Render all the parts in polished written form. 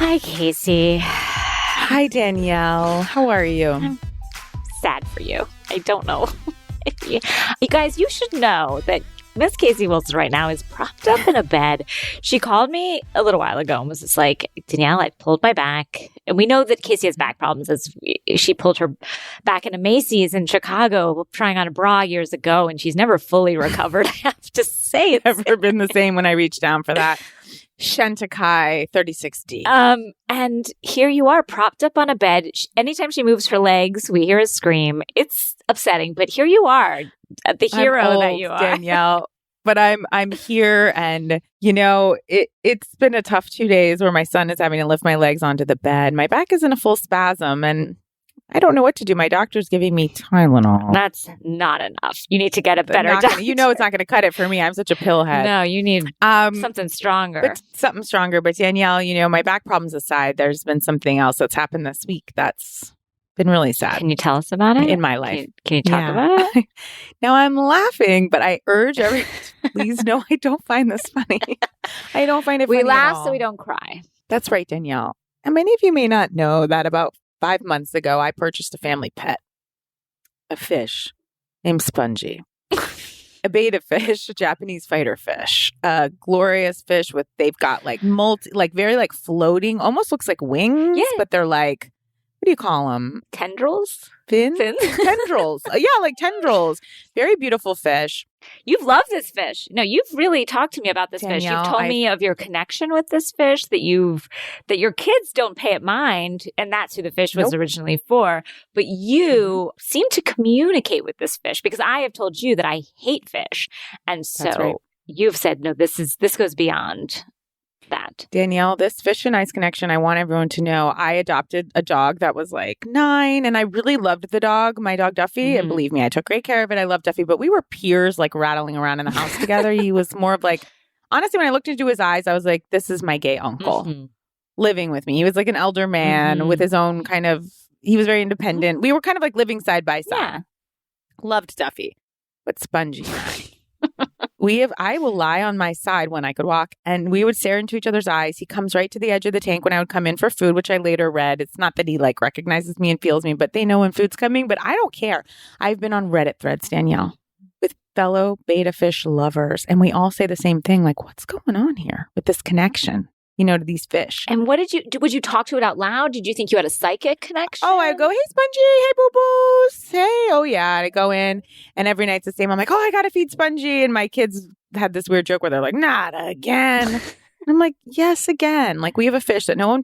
Hi, Casey. Hi, Danielle. How are you? I'm sad for you. I don't know. You guys, you should know that Miss Casey Wilson right now is propped up in a bed. She called me a little while ago and was just like, Danielle, I pulled my back. And we know that Casey has back problems as she pulled her back into Macy's in Chicago trying on a bra years ago, and she's never fully recovered, I have to say. It's never been the same when I reached down for that. Shantakai 36D. And here you are propped up on a bed. Anytime she moves her legs, we hear a scream. It's upsetting, but here you are, the hero that you are. Danielle. But I'm here, and it's been a tough 2 days where my son is having to lift my legs onto the bed. My back is in a full spasm, and I don't know what to do. My doctor's giving me Tylenol. That's not enough. You need to get a better doctor. It's not going to cut it for me. I'm such a pillhead. No, you need something stronger. Something stronger. But Danielle, my back problems aside, there's been something else that's happened this week that's been really sad. Can you tell us about it? In my life. Can you talk about it? Now I'm laughing, but I urge please know I don't find this funny. I don't find it funny. We laugh at all. so we don't cry. That's right, Danielle. And many of you may not know that about 5 months ago, I purchased a family pet, a fish named Spongy. A betta fish, a Japanese fighter fish, a glorious fish they've got very floating, almost looks like wings, but they're like, what do you call them? Tendrils? Fins? Tendrils. Yeah, like tendrils. Very beautiful fish. You've loved this fish. No, you've really talked to me about this Danielle, fish. You've told me of your connection with this fish, that your kids don't pay it mind, and that's who the fish was originally for. But you seem to communicate with this fish, because I have told you that I hate fish. And so you've said, no, this goes beyond that. Danielle, this fish and ice connection, I want everyone to know, I adopted a dog that was 9, and I really loved the dog, my dog Duffy, and believe me, I took great care of it. I love Duffy, but we were peers, rattling around in the house together. He was more of honestly, when I looked into his eyes, I was like, this is my gay uncle living with me. He was like an elder man with his own he was very independent. We were kind of living side by side. Yeah. Loved Duffy, but Spongy. I will lie on my side when I could walk, and we would stare into each other's eyes. He comes right to the edge of the tank when I would come in for food, which I later read. It's not that he recognizes me and feels me, but they know when food's coming. But I don't care. I've been on Reddit threads, Danielle, with fellow betta fish lovers, and we all say the same thing. What's going on here with this connection? To these fish. And what would you talk to it out loud? Did you think you had a psychic connection? Oh, I go, hey, Spongy, hey, boo-boos, hey, oh, yeah. And I go in, and every night's the same. I'm like, oh, I got to feed Spongy. And my kids had this weird joke where they're like, not again. And I'm like, yes, again. We have a fish that no one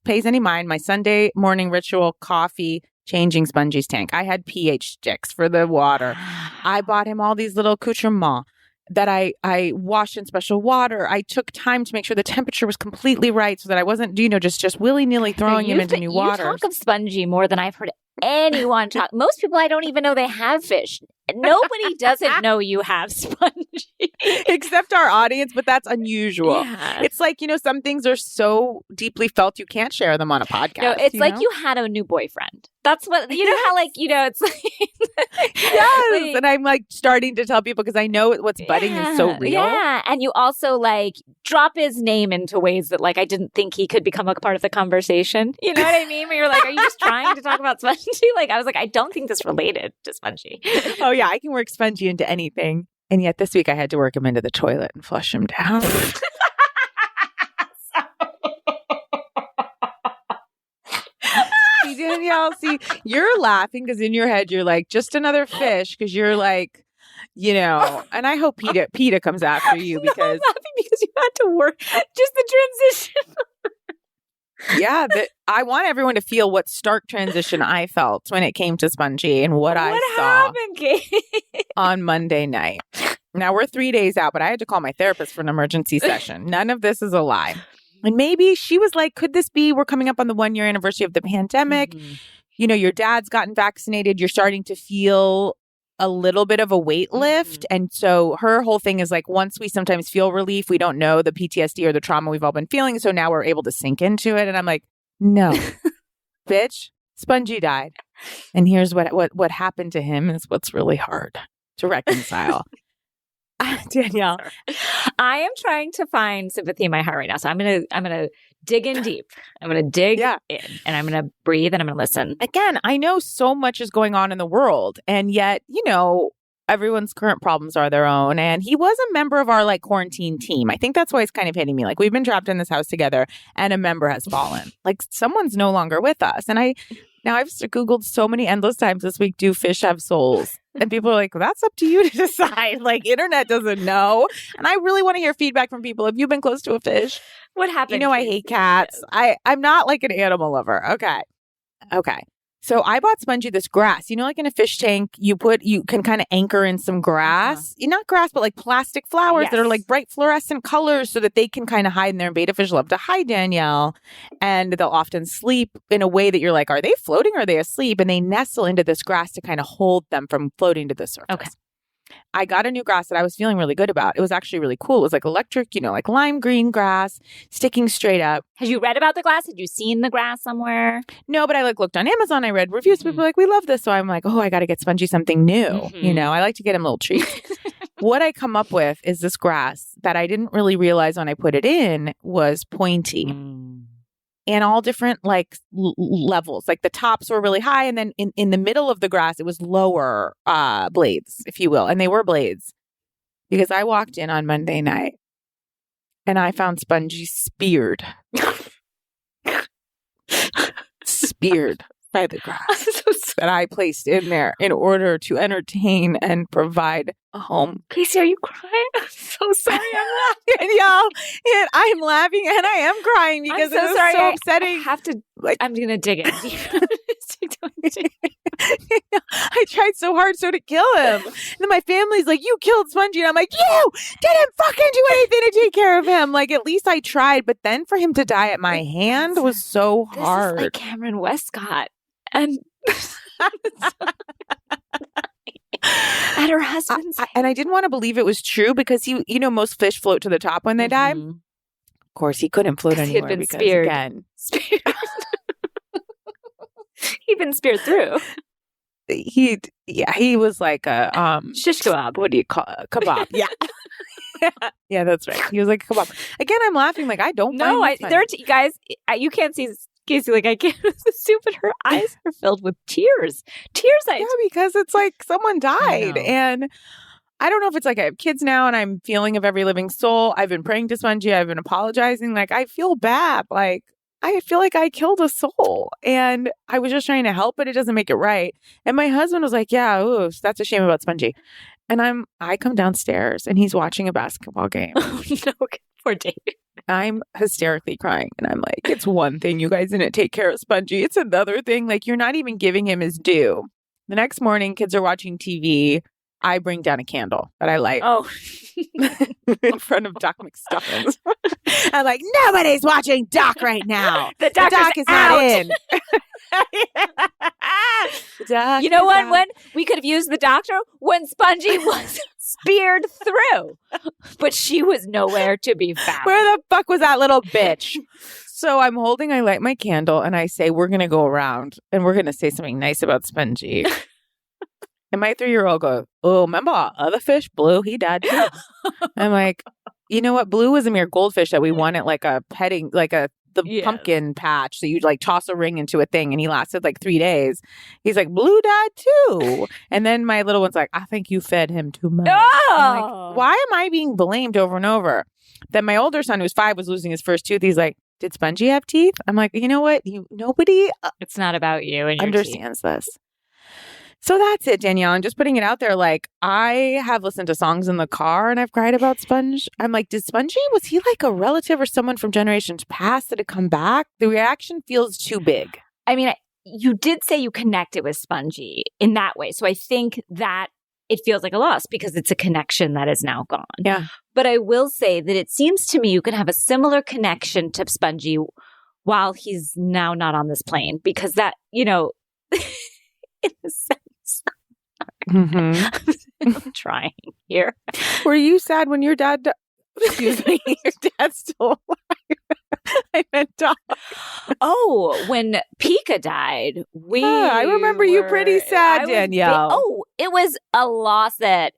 pays any mind. My Sunday morning ritual, coffee, changing Spongy's tank. I had pH sticks for the water. I bought him all these little accoutrements that I washed in special water. I took time to make sure the temperature was completely right so that I wasn't, just willy-nilly throwing him into new water. You talk of Spongy more than I've heard anyone talk. Most people, I don't even know they have fish. Nobody doesn't know you have Spongy. Except our audience, but that's unusual. Yeah. It's some things are so deeply felt you can't share them on a podcast. No, it's you had a new boyfriend. That's what, how it's yes. And I'm starting to tell people because I know what's budding is so real. Yeah. And you also drop his name into ways that I didn't think he could become a part of the conversation. You know what I mean? Where you're are you just trying to talk about Spongy? I was I don't think this related to Spongy. Oh yeah, I can work Spongy into anything. And yet this week I had to work him into the toilet and flush him down. See, Danielle, you're laughing because in your head you're just another fish because you're and I hope PETA comes after you because I'm laughing because you had to work just the transition. Yeah, I want everyone to feel what stark transition I felt when it came to Spongy and what I saw happened, Kate? on Monday night. Now, we're 3 days out, but I had to call my therapist for an emergency session. None of this is a lie. And maybe she was like, could this be, we're coming up on the 1-year anniversary of the pandemic. Your dad's gotten vaccinated. You're starting to feel a little bit of a weight lift. And so her whole thing is once we sometimes feel relief, we don't know the PTSD or the trauma we've all been feeling. So now we're able to sink into it. And I'm like, no, bitch, Spongy died. And here's what happened to him is what's really hard to reconcile. Danielle. I am trying to find sympathy in my heart right now. So I'm gonna dig in deep. I'm gonna dig in, and I'm gonna breathe, and I'm gonna listen. Again, I know so much is going on in the world, and yet, everyone's current problems are their own. And he was a member of our like quarantine team. I think that's why it's kind of hitting me. Like, we've been trapped in this house together, and a member has fallen. Like, someone's no longer with us. And I've Googled so many endless times this week, do fish have souls? And people are like, well, that's up to you to decide. Like, internet doesn't know. And I really want to hear feedback from people. Have you been close to a fish? What happened? I hate cats. I'm not like an animal lover. Okay. So I bought Spongy this grass. Like in a fish tank, you can kind of anchor in some grass. Not grass, but like plastic flowers that are like bright fluorescent colors so that they can kind of hide in there. And betta fish love to hide, Danielle. And they'll often sleep in a way that you're like, are they floating or are they asleep? And they nestle into this grass to kind of hold them from floating to the surface. Okay. I got a new grass that I was feeling really good about. It was actually really cool. It was like electric, like lime green grass, sticking straight up. Had you read about the grass? Had you seen the grass somewhere? No, but I looked on Amazon. I read reviews. People were like, we love this. So I'm like, oh, I got to get Spongy something new. I like to get him little treats. What I come up with is this grass that I didn't really realize when I put it in was pointy. And all different like levels. Like the tops were really high, and then in the middle of the grass, it was lower blades, if you will. And they were blades. Because I walked in on Monday night and I found Spongy speared. Speared by the grass that I placed in there in order to entertain and provide a home. Casey, are you crying? I'm so sorry. I'm laughing. Y'all, I'm laughing and I am crying because I'm so it sorry. so upsetting. I have to, I'm going to dig it. I tried so hard to kill him. And then my family's like, you killed Spongy. And I'm like, you didn't fucking do anything to take care of him. Like, at least I tried. But then for him to die at my hand was so hard. This is like Cameron Westcott. And at her husband's and I didn't want to believe it was true because most fish float to the top when they die. Of course, he couldn't float anymore. He had been because, speared. Again, he'd been speared through. He was like a shish kebab. What do you call a kebab? Yeah, that's right. He was like a kebab. Again, I'm laughing like I don't. No, you guys, you can't see Casey, like I can't assume, but her eyes are filled with tears. Because it's like someone died. And I don't know if it's like I have kids now and I'm feeling of every living soul. I've been praying to Spongy. I've been apologizing. Like, I feel bad. Like, I feel like I killed a soul. And I was just trying to help, but it doesn't make it right. And my husband was like, yeah, ooh, that's a shame about Spongy. And I come downstairs and he's watching a basketball game. Oh, no. Poor David. I'm hysterically crying. And I'm like, it's one thing you guys didn't take care of Spongy. It's another thing. Like, you're not even giving him his due. The next morning, kids are watching TV. I bring down a candle that I light. Oh. In front of Doc McStuffins. I'm like, nobody's watching Doc right now. The Doc is not in. You know what? When we could have used the doctor when Spongy was speared through, but she was nowhere to be found. Where the fuck was that little bitch? So I light my candle and I say, we're going to go around and we're going to say something nice about Spongy. And my 3-year-old goes, oh, remember our other fish, Blue? He died too. I'm like, you know what? Blue was a mere goldfish that we won at like a petting, like the pumpkin patch. So you'd like toss a ring into a thing and he lasted like 3 days. He's like, Blue died too. And then my little one's like, I think you fed him too much. I'm like, why am I being blamed over and over? Then my older son, who's 5, was losing his first tooth. He's like, did Spongy have teeth? I'm like, you know what? Nobody it's not about you and your understands this. So that's it, Danielle. I'm just putting it out there. Like, I have listened to songs in the car and I've cried about Sponge. I'm like, did Spongy, was he like a relative or someone from generations past that had come back? The reaction feels too big. I mean, you did say you connected with Spongy in that way. So I think that it feels like a loss because it's a connection that is now gone. Yeah. But I will say that it seems to me you can have a similar connection to Spongy while he's now not on this plane because that, in a sense. I'm trying here. Were you sad when your dad excuse me, your dad's still alive? I meant dog. Oh, when Pika died, I remember you pretty sad, Danielle. It was a loss that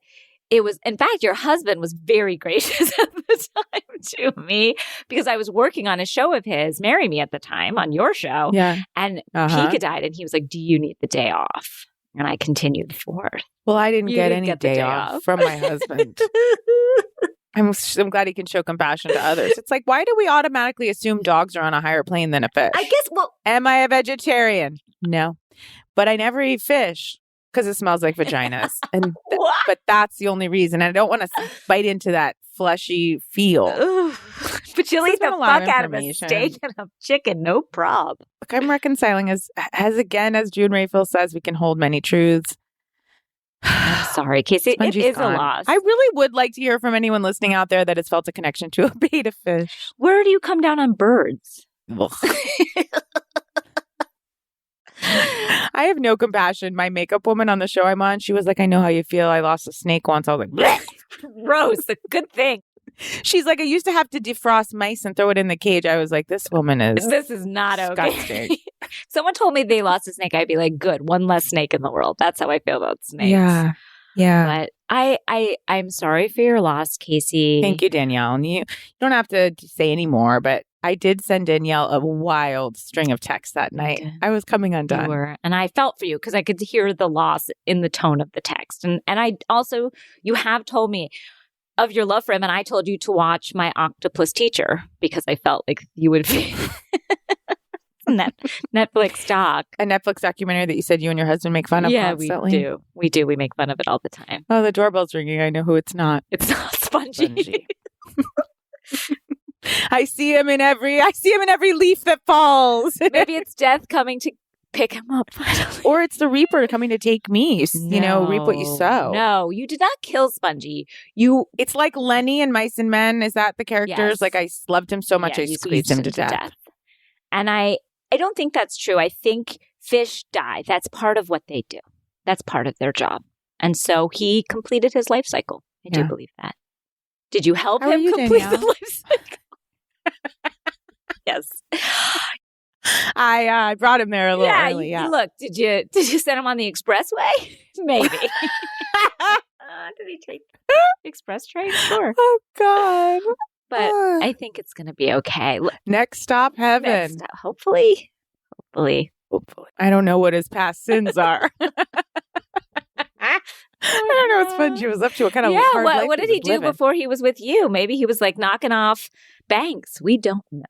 it was, in fact, your husband was very gracious at the time to me because I was working on a show of his, Marry Me at the time, on your show. Yeah. And Pika died and he was like, do you need the day off? And I continued forward. Well, I didn't get any day off from my husband. I'm glad he can show compassion to others. It's like, why do we automatically assume dogs are on a higher plane than a fish? I guess, well. Am I a vegetarian? No. But I never eat fish because it smells like vaginas. And but that's the only reason. I don't want to bite into that fleshy feel. But you'll eat the fuck out of a steak and a chicken, no prob. Look, I'm reconciling as June Rayfield says, we can hold many truths. I'm sorry, Casey. It is a loss. I really would like to hear from anyone listening out there that has felt a connection to a betta fish. Where do you come down on birds? I have no compassion. My makeup woman on the show I'm on, she was like, I know how you feel. I lost a snake once. I was like, bleh. Gross. A good thing. She's like, I used to have to defrost mice and throw it in the cage. I was like, this woman is This is not disgusting. Okay. Someone told me they lost a snake. I'd be like, good. One less snake in the world. That's how I feel about snakes. Yeah. Yeah. But I'm sorry for your loss, Casey. Thank you, Danielle. And you don't have to say any more, but I did send Danielle a wild string of texts that night. I was coming undone. You were. And I felt for you because I could hear the loss in the tone of the text. And I also, you have told me of your love for him, and I told you to watch My Octopus Teacher because I felt like you would be Netflix doc. A Netflix documentary that you said you and your husband make fun of constantly. Yeah, we do. We make fun of it all the time. Oh, the doorbell's ringing. I know who it's not. It's not Spongy. I see him in every leaf that falls. Maybe it's death coming to pick him up finally. Or it's the Reaper coming to take me. Reap what you sow. No, you did not kill Spongy. It's like Lenny in Mice and Men. Is that the characters? Yes. Like, I loved him so much, I squeezed him to death. And I don't think that's true. I think fish die. That's part of what they do. That's part of their job. And so he completed his life cycle. I do believe that. Did you help him complete the life cycle? Yes. I brought him there a little early. Yeah. Look, did you send him on the expressway? Maybe. Did he take the express train? Sure. Oh God. But I think it's going to be okay. Next stop, heaven. Hopefully. I don't know what his past sins are. I don't know what Spongy was up to. What kind of hard life what did he do before he was with you? Maybe he was like knocking off banks. We don't know.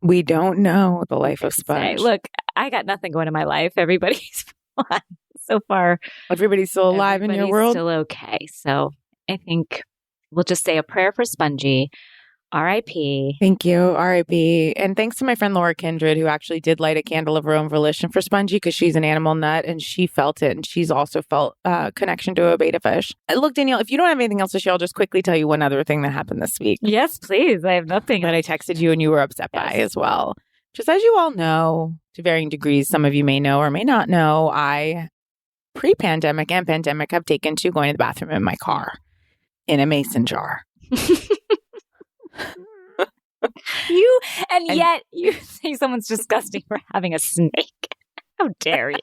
We don't know the life of Sponge. Look, I got nothing going in my life. Everybody's fine so far. Everybody's still alive in your world? Still okay. So I think we'll just say a prayer for Spongy. R.I.P. Thank you. R.I.P. And thanks to my friend Laura Kindred, who actually did light a candle of her own volition for Spongy because she's an animal nut and she felt it. And she's also felt connection to a betta fish. Look, Danielle, if you don't have anything else to share, I'll just quickly tell you one other thing that happened this week. Yes, please. I have nothing. That I texted you and you were upset by as well. Just as you all know, to varying degrees, some of you may know or may not know, I, pre-pandemic and pandemic, have taken to going to the bathroom in my car in a mason jar. Yet you say someone's disgusting for having a snake. How dare you?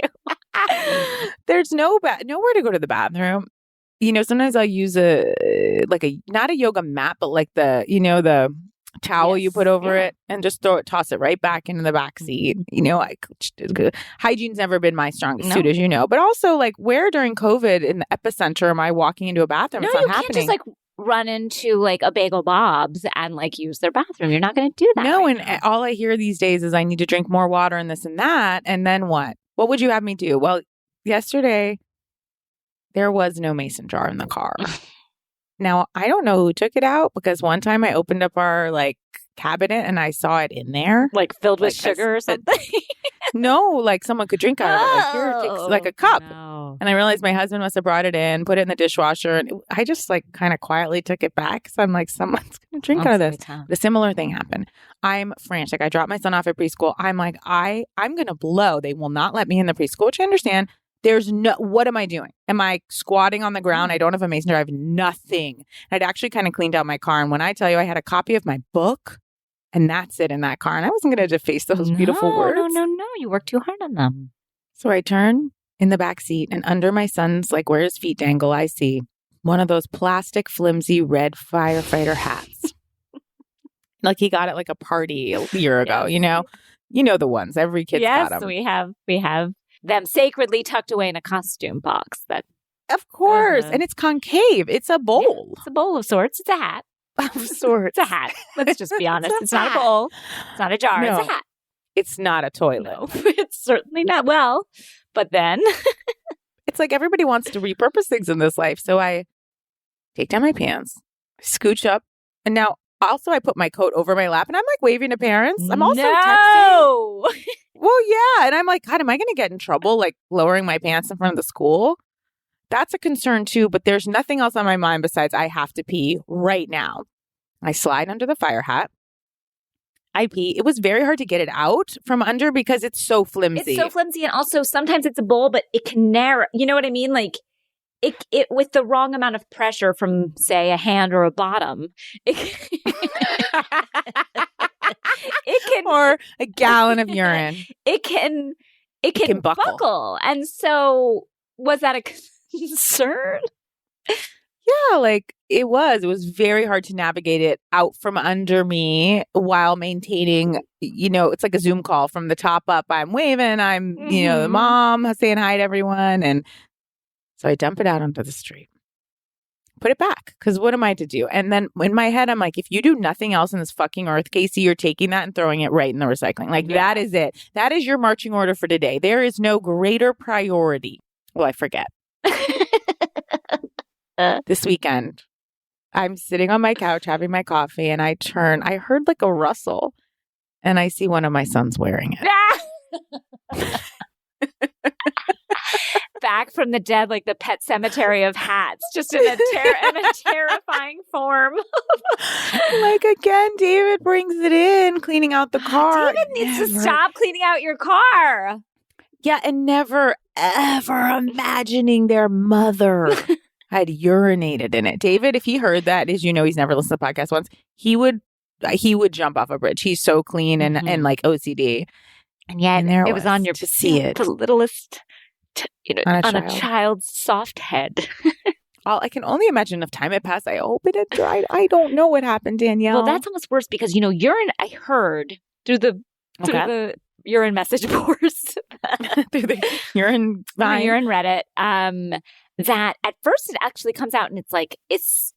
There's nowhere to go to the bathroom. Sometimes I'll use not a yoga mat, but like the towel you put over it and just toss it right back into the back seat. Hygiene's never been my strongest suit, as you know. But also, like, where during COVID in the epicenter am I walking into a bathroom? No, it's not you happening. Can't just run into like a Bagel Bob's and use their bathroom. You're not going to do that. No, all I hear these days is I need to drink more water and this and that. And then what? What would you have me do? Well, yesterday there was no mason jar in the car. Now, I don't know who took it out because one time I opened up our cabinet and I saw it in there. Filled with sugar or something? No, someone could drink out of it. Here, take a cup. No. And I realized my husband must have brought it in, put it in the dishwasher. And I just kind of quietly took it back. So I'm like, someone's going to drink out of this. The similar thing happened. I'm frantic. I dropped my son off at preschool. I'm like, I'm going to blow. They will not let me in the preschool, which I understand. What am I doing? Am I squatting on the ground? I don't have a mason jar. I have nothing. I'd actually kind of cleaned out my car. And when I tell you I had a copy of my book, and that's it in that car. And I wasn't going to deface those beautiful words. No. You worked too hard on them. So I turn in the back seat and under my son's, where his feet dangle, I see one of those plastic flimsy red firefighter hats. Like he got it like a party a year ago, you know? You know the ones. Every kid's got them. Yes, we have them sacredly tucked away in a costume box. Of course. And it's concave. It's a bowl. Yeah, it's a bowl of sorts. It's a hat. Of sorts. It's a hat. Let's just be honest. It's not a bowl. It's not a jar. No. It's a hat. It's not a toilet. No, it's certainly not. Well, but then it's like everybody wants to repurpose things in this life. So I take down my pants, scooch up, and now also I put my coat over my lap and I'm like waving to parents. I'm also texting. Well, yeah. And I'm like, God, am I going to get in trouble like lowering my pants in front of the school? That's a concern too, but there's nothing else on my mind besides I have to pee right now. I slide under the fire hat. I pee. It was very hard to get it out from under because it's so flimsy. It's so flimsy. And also sometimes it's a bowl, but it can narrow. You know what I mean? Like it with the wrong amount of pressure from, say, a hand or a bottom, it can, or a gallon of urine. It can buckle. And so was that a concern? Yeah, like it was very hard to navigate it out from under me while maintaining, you know, it's like a Zoom call from the top up. I'm waving, I'm, you know, the mom saying hi to everyone. And so I dump it out onto the street, put it back. Because what am I to do? And then in my head, I'm like, if you do nothing else in this fucking earth, Casey, you're taking that and throwing it right in the recycling. Like that is it. That is your marching order for today. There is no greater priority. Well, I forget. This weekend, I'm sitting on my couch having my coffee and I heard like a rustle and I see one of my sons wearing it. Back from the dead, like the pet cemetery of hats, just in a terrifying form. Like again, David brings it in, cleaning out the car. David needs to stop cleaning out your car. Yeah, and never, ever imagining their mother had urinated in it. David, if he heard that, as you know, he's never listened to the podcast once, he would jump off a bridge. He's so clean and like OCD. And yet it was on your to see it. The littlest, on a child's soft head. Well, I can only imagine if time had passed. I hope it had dried. I don't know what happened, Danielle. Well, that's almost worse because, urine, I heard through the urine message boards. Through the urine vine. Urine Reddit. That at first it actually comes out and it's like, it's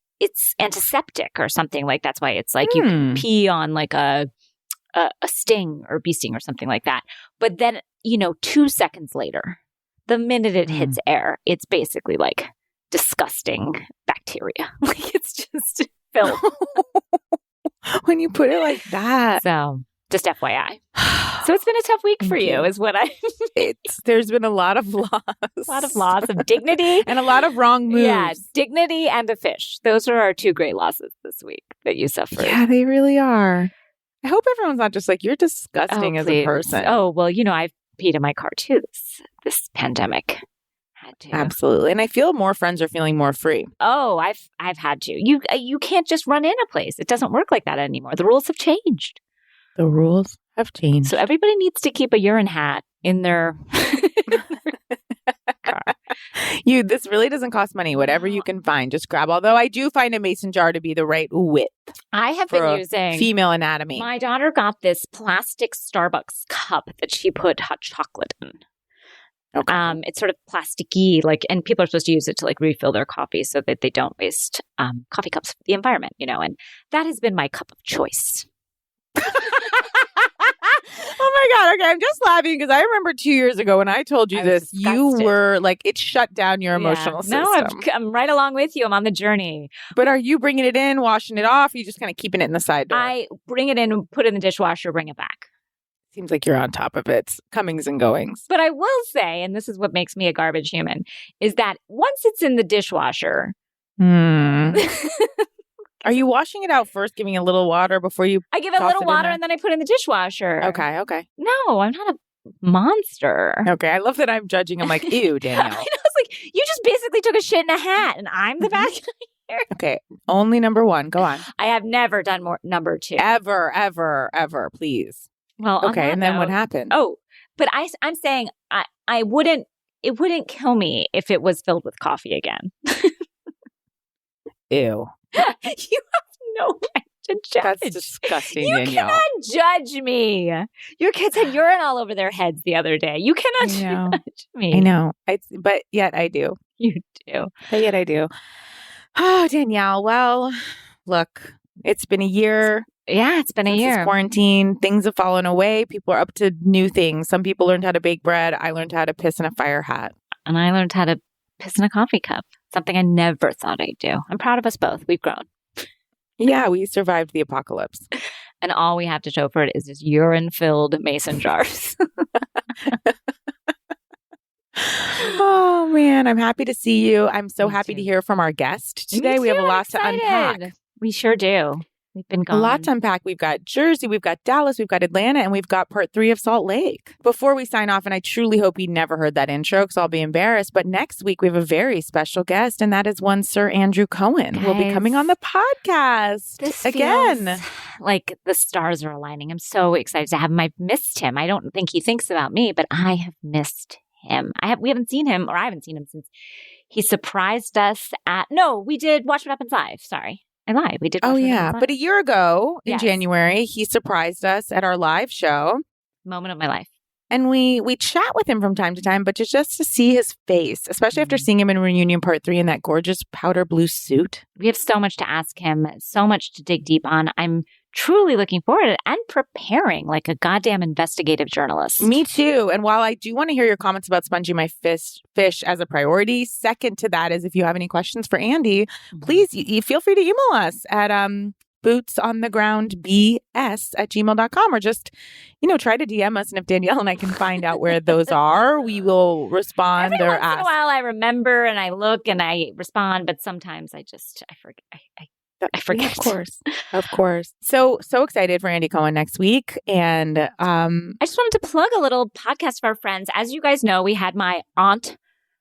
antiseptic or something. Like that's why it's like you can pee on like a sting or bee sting or something like that. But then, 2 seconds later, the minute it hits air, it's basically like disgusting bacteria. Like it's just filth. When you put it like that. So just FYI. So it's been a tough week for you is what there's been a lot of loss. A lot of loss of dignity. And a lot of wrong moves. Yeah, dignity and a fish. Those are our two great losses this week that you suffered. Yeah, they really are. I hope everyone's not just like, you're disgusting as a person. Oh, well, I've peed in my car too this pandemic. Had to. Absolutely. And I feel more friends are feeling more free. Oh, I've had to. You can't just run in a place. It doesn't work like that anymore. The rules have changed. The rules have changed. So everybody needs to keep a urine hat in their car. This really doesn't cost money. Whatever you can find, just grab. Although I do find a mason jar to be the right width. I have been using female anatomy. My daughter got this plastic Starbucks cup that she put hot chocolate in. Okay. It's sort of plasticky, and people are supposed to use it to refill their coffee so that they don't waste coffee cups for the environment, and that has been my cup of choice. Oh my God. Okay. I'm just laughing because I remember 2 years ago when I told you this, disgusted. You were it shut down your emotional system. No, I'm right along with you. I'm on the journey. But are you bringing it in, washing it off? Or are you just kind of keeping it in the side door? I bring it in, put it in the dishwasher, bring it back. Seems like you're on top of it. Comings and goings. But I will say, and this is what makes me a garbage human, is that once it's in the dishwasher, Are you washing it out first, giving it a little water before you I give it a little water and then I put it in the dishwasher. Okay. No, I'm not a monster. Okay, I love that I'm judging. I'm like, ew, Danielle. I know, it's like, you just basically took a shit in a hat and I'm the bad guy here. Okay, only number one. Go on. I have never done more number two. Ever, please. Well, okay, and then what happened? Oh, but I'm saying it wouldn't kill me if it was filled with coffee again. Ew. You have no right to judge. That's disgusting, You Danielle. cannot judge me. Your kids had urine all over their heads the other day. You cannot judge me. I know. But yet I do. You do. But yet I do. Oh, Danielle. Well, look, it's been a year. Yeah, it's been a year. Since quarantine, things have fallen away. People are up to new things. Some people learned how to bake bread. I learned how to piss in a fire hat. And I learned how to piss in a coffee cup. Something I never thought I'd do. I'm proud of us both. We've grown. Yeah, we survived the apocalypse. And all we have to show for it is this urine-filled mason jars. Oh, man. I'm happy to see you. I'm so Me happy too. to hear from our guest Me today. We have a too. lot to I'm unpack. excited. We sure do. We've been gone. A lot to unpack. We've got Jersey, we've got Dallas, we've got Atlanta, and we've got part 3 of Salt Lake. Before we sign off, and I truly hope you never heard that intro because I'll be embarrassed, but next week we have a very special guest, and that is one Sir Andrew Cohen, who will be Guys, coming on the podcast This again. feels like the stars are aligning. I'm so excited to have him. I've missed him. I don't think he thinks about me, but I have missed him. We haven't seen him, or I haven't seen him since he surprised us at. No, we did Watch What Happens Live. Sorry, I lied. We did. Watch Oh, What yeah. Happens Live. But a year ago in Yes. January, he surprised us at our live show. Moment of my life. And we chat with him from time to time, but just to see his face, especially after seeing him in Reunion Part 3 in that gorgeous powder blue suit. We have so much to ask him, so much to dig deep on. I'm truly looking forward to it and preparing like a goddamn investigative journalist. Me too. And while I do want to hear your comments about sponging my fish as a priority, second to that is if you have any questions for Andy, please you feel free to email us at bootsonthegroundbs@gmail.com or just, try to DM us. And if Danielle and I can find out where those are, we will respond Every or once in a ask. while I remember and I look and I respond, but sometimes I forget. I forget. Yeah, of course. So excited for Andy Cohen next week. And I just wanted to plug a little podcast of our friends. As you guys know, we had my aunt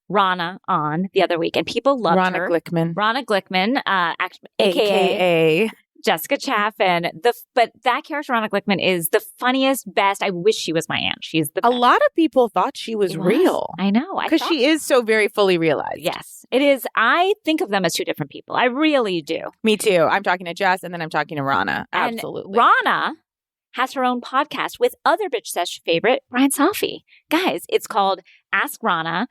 Rana on the other week, and people loved Rana her. Glickman, Rana Glickman, aka AKA Jessica Chaffin. But that character, Rana Glickman, is the funniest, best. I wish she was my aunt. She's the a best. lot of people thought she was It real. I know. Because she is so very fully realized. Yes, it is. I think of them as two different people. I really do. Me too. I'm talking to Jess and then I'm talking to Rana. And Absolutely. Rana has her own podcast with other Bitch Sesh favorite, Brian Safi. Guys, it's called Ask Rana.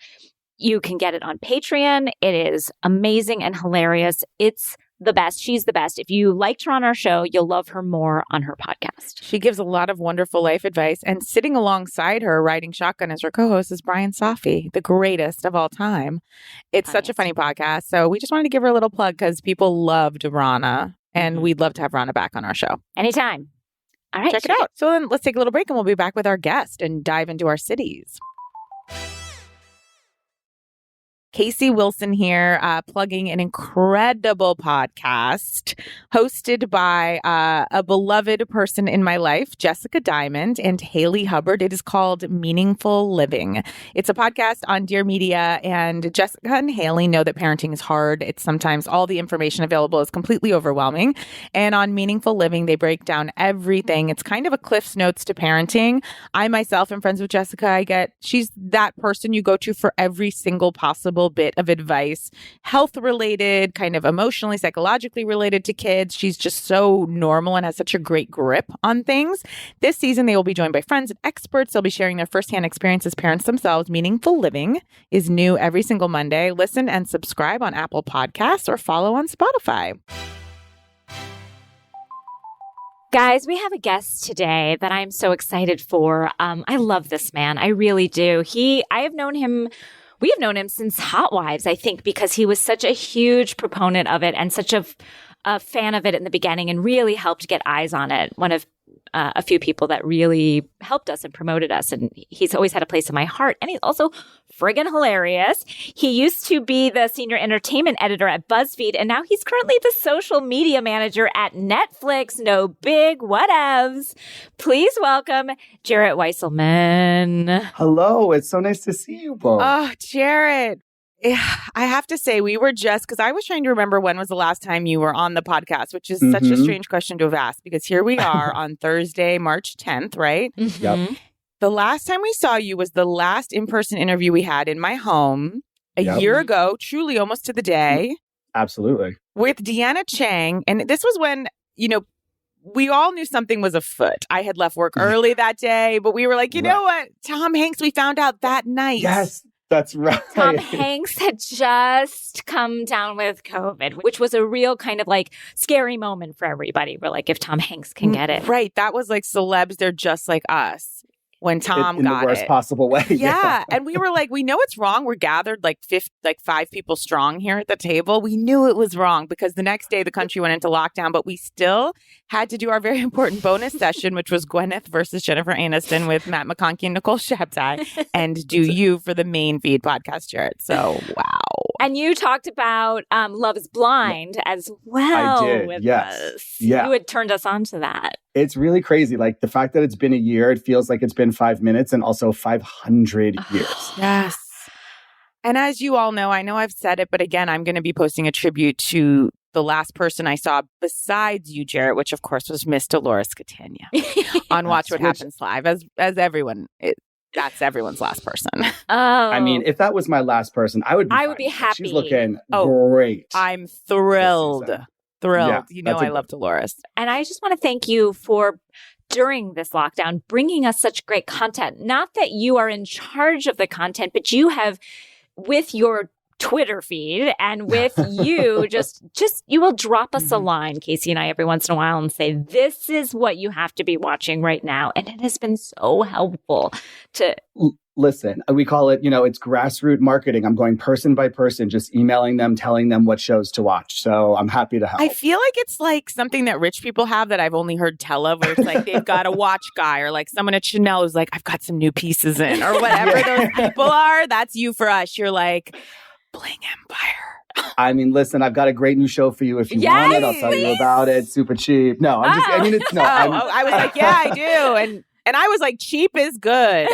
You can get it on Patreon. It is amazing and hilarious. It's the best. She's the best. If you liked her on our show, you'll love her more on her podcast. She gives a lot of wonderful life advice. And sitting alongside her, riding shotgun as her co-host, is Brian Safi, the greatest of all time. It's such a funny podcast. So we just wanted to give her a little plug because people loved Rana. And we'd love to have Rana back on our show. Anytime. All right. Check it out. So then let's take a little break and we'll be back with our guest and dive into our cities. Casey Wilson here, plugging an incredible podcast hosted by a beloved person in my life, Jessica Diamond and Haley Hubbard. It is called Meaningful Living. It's a podcast on Dear Media, and Jessica and Haley know that parenting is hard. It's sometimes all the information available is completely overwhelming. And on Meaningful Living, they break down everything. It's kind of a Cliff's Notes to parenting. I myself am friends with Jessica. She's that person you go to for every single possible bit of advice, health related, kind of emotionally, psychologically related to kids. She's just so normal and has such a great grip on things. This season, they will be joined by friends and experts. They'll be sharing their firsthand experience as parents themselves. Meaningful Living is new every single Monday. Listen and subscribe on Apple Podcasts or follow on Spotify. Guys, we have a guest today that I'm so excited for. I love this man. I really do. We have known him since Housewives, I think, because he was such a huge proponent of it and such a fan of it in the beginning and really helped get eyes on it. One of a few people that really helped us and promoted us. And he's always had a place in my heart. And he's also friggin' hilarious. He used to be the senior entertainment editor at BuzzFeed, and now he's currently the social media manager at Netflix. No big whatevs. Please welcome Jarett Wieselman. Hello. It's so nice to see you both. Oh, Jarett. I have to say, we were just, because I was trying to remember when was the last time you were on the podcast, which is such a strange question to have asked, because here we are on Thursday, March 10th, right? Yep. The last time we saw you was the last in-person interview we had in my home a year ago, truly almost to the day. Absolutely. with Deanna Chang. And this was when, we all knew something was afoot. I had left work early that day, but we were like, you know what? Tom Hanks, we found out that night. Yes, that's right. Tom Hanks had just come down with COVID, which was a real kind of like scary moment for everybody. We're like, if Tom Hanks can get it. Right. That was like celebs, they're just like us. When Tom in got the worst it. possible way. Yeah. And we were like, we know it's wrong. We're gathered like 5 people strong here at the table. We knew it was wrong because the next day the country went into lockdown, but we still had to do our very important bonus session, which was Gwyneth versus Jennifer Aniston with Matt McConaughey and Nicole Shabtai, and do you for the main feed podcast, Jarett. So, wow. And you talked about Love is Blind as well. I did, with yes. us. Yeah. You had turned us on to that. It's really crazy. Like the fact that it's been a year, it feels like it's been 5 minutes and also 500 years. Yes. And as you all know, I know I've said it, but again, I'm going to be posting a tribute to the last person I saw besides you, Jarett, which of course was Miss Dolores Catania on Watch What Happens Live, as everyone. That's everyone's last person. Oh, I mean, if that was my last person, I would be happy. She's looking great. I'm thrilled. Yeah, I love Dolores. And I just want to thank you for, during this lockdown, bringing us such great content. Not that you are in charge of the content, but you have, with your Twitter feed and with you, just you will drop us a line, Casey and I, every once in a while and say, this is what you have to be watching right now. And it has been so helpful to... Listen, we call it, it's grassroots marketing. I'm going person by person, just emailing them, telling them what shows to watch. So I'm happy to help. I feel like it's like something that rich people have that I've only heard tell of, where it's like they've got a watch guy or like someone at Chanel who's like, I've got some new pieces in or whatever those people are. That's you for us. You're like, Bling Empire. I mean, listen, I've got a great new show for you. If you want it, I'll tell you about it. Super cheap. No, I'm just, I mean, it's no. I was like, yeah, I do. And I was like, cheap is good.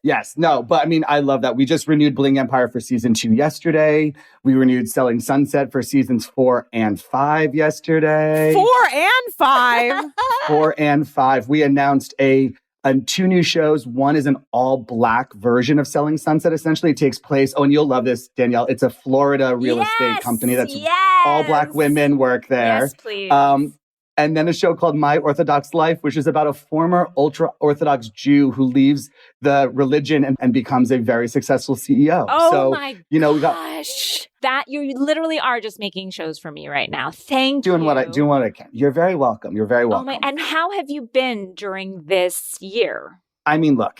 Yes, no, but I mean, I love that. We just renewed Bling Empire for season 2 yesterday. We renewed Selling Sunset for seasons 4 and 5 yesterday. 4 and 5. 4 and 5. We announced a 2 new shows. One is an all-black version of Selling Sunset. Essentially, it takes place, and you'll love this, Danielle. It's a Florida real estate company that's all black women work there. Yes, please. And then a show called My Orthodox Life, which is about a former ultra-Orthodox Jew who leaves the religion and becomes a very successful CEO. Oh, my gosh. We got that you literally are just making shows for me right now. Thank you. Doing what I can. You're very welcome. You're very welcome. And how have you been during this year? I mean, look,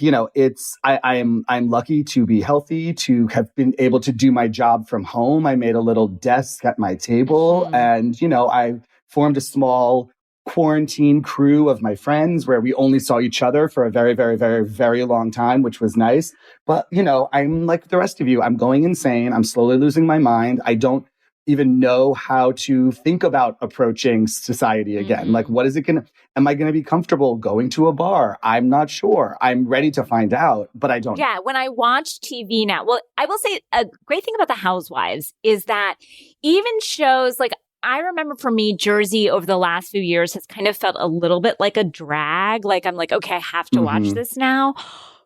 I'm lucky to be healthy, to have been able to do my job from home. I made a little desk at my table and, I formed a small quarantine crew of my friends where we only saw each other for a very, very, very, very long time, which was nice. But, I'm like the rest of you. I'm going insane. I'm slowly losing my mind. I don't even know how to think about approaching society again. Like, what is it am I going to be comfortable going to a bar? I'm not sure. I'm ready to find out, but I don't know. Yeah, when I watch TV now, well, I will say a great thing about the Housewives is that even shows like, I remember for me, Jersey over the last few years has kind of felt a little bit like a drag. Like I'm like, okay, I have to watch this now.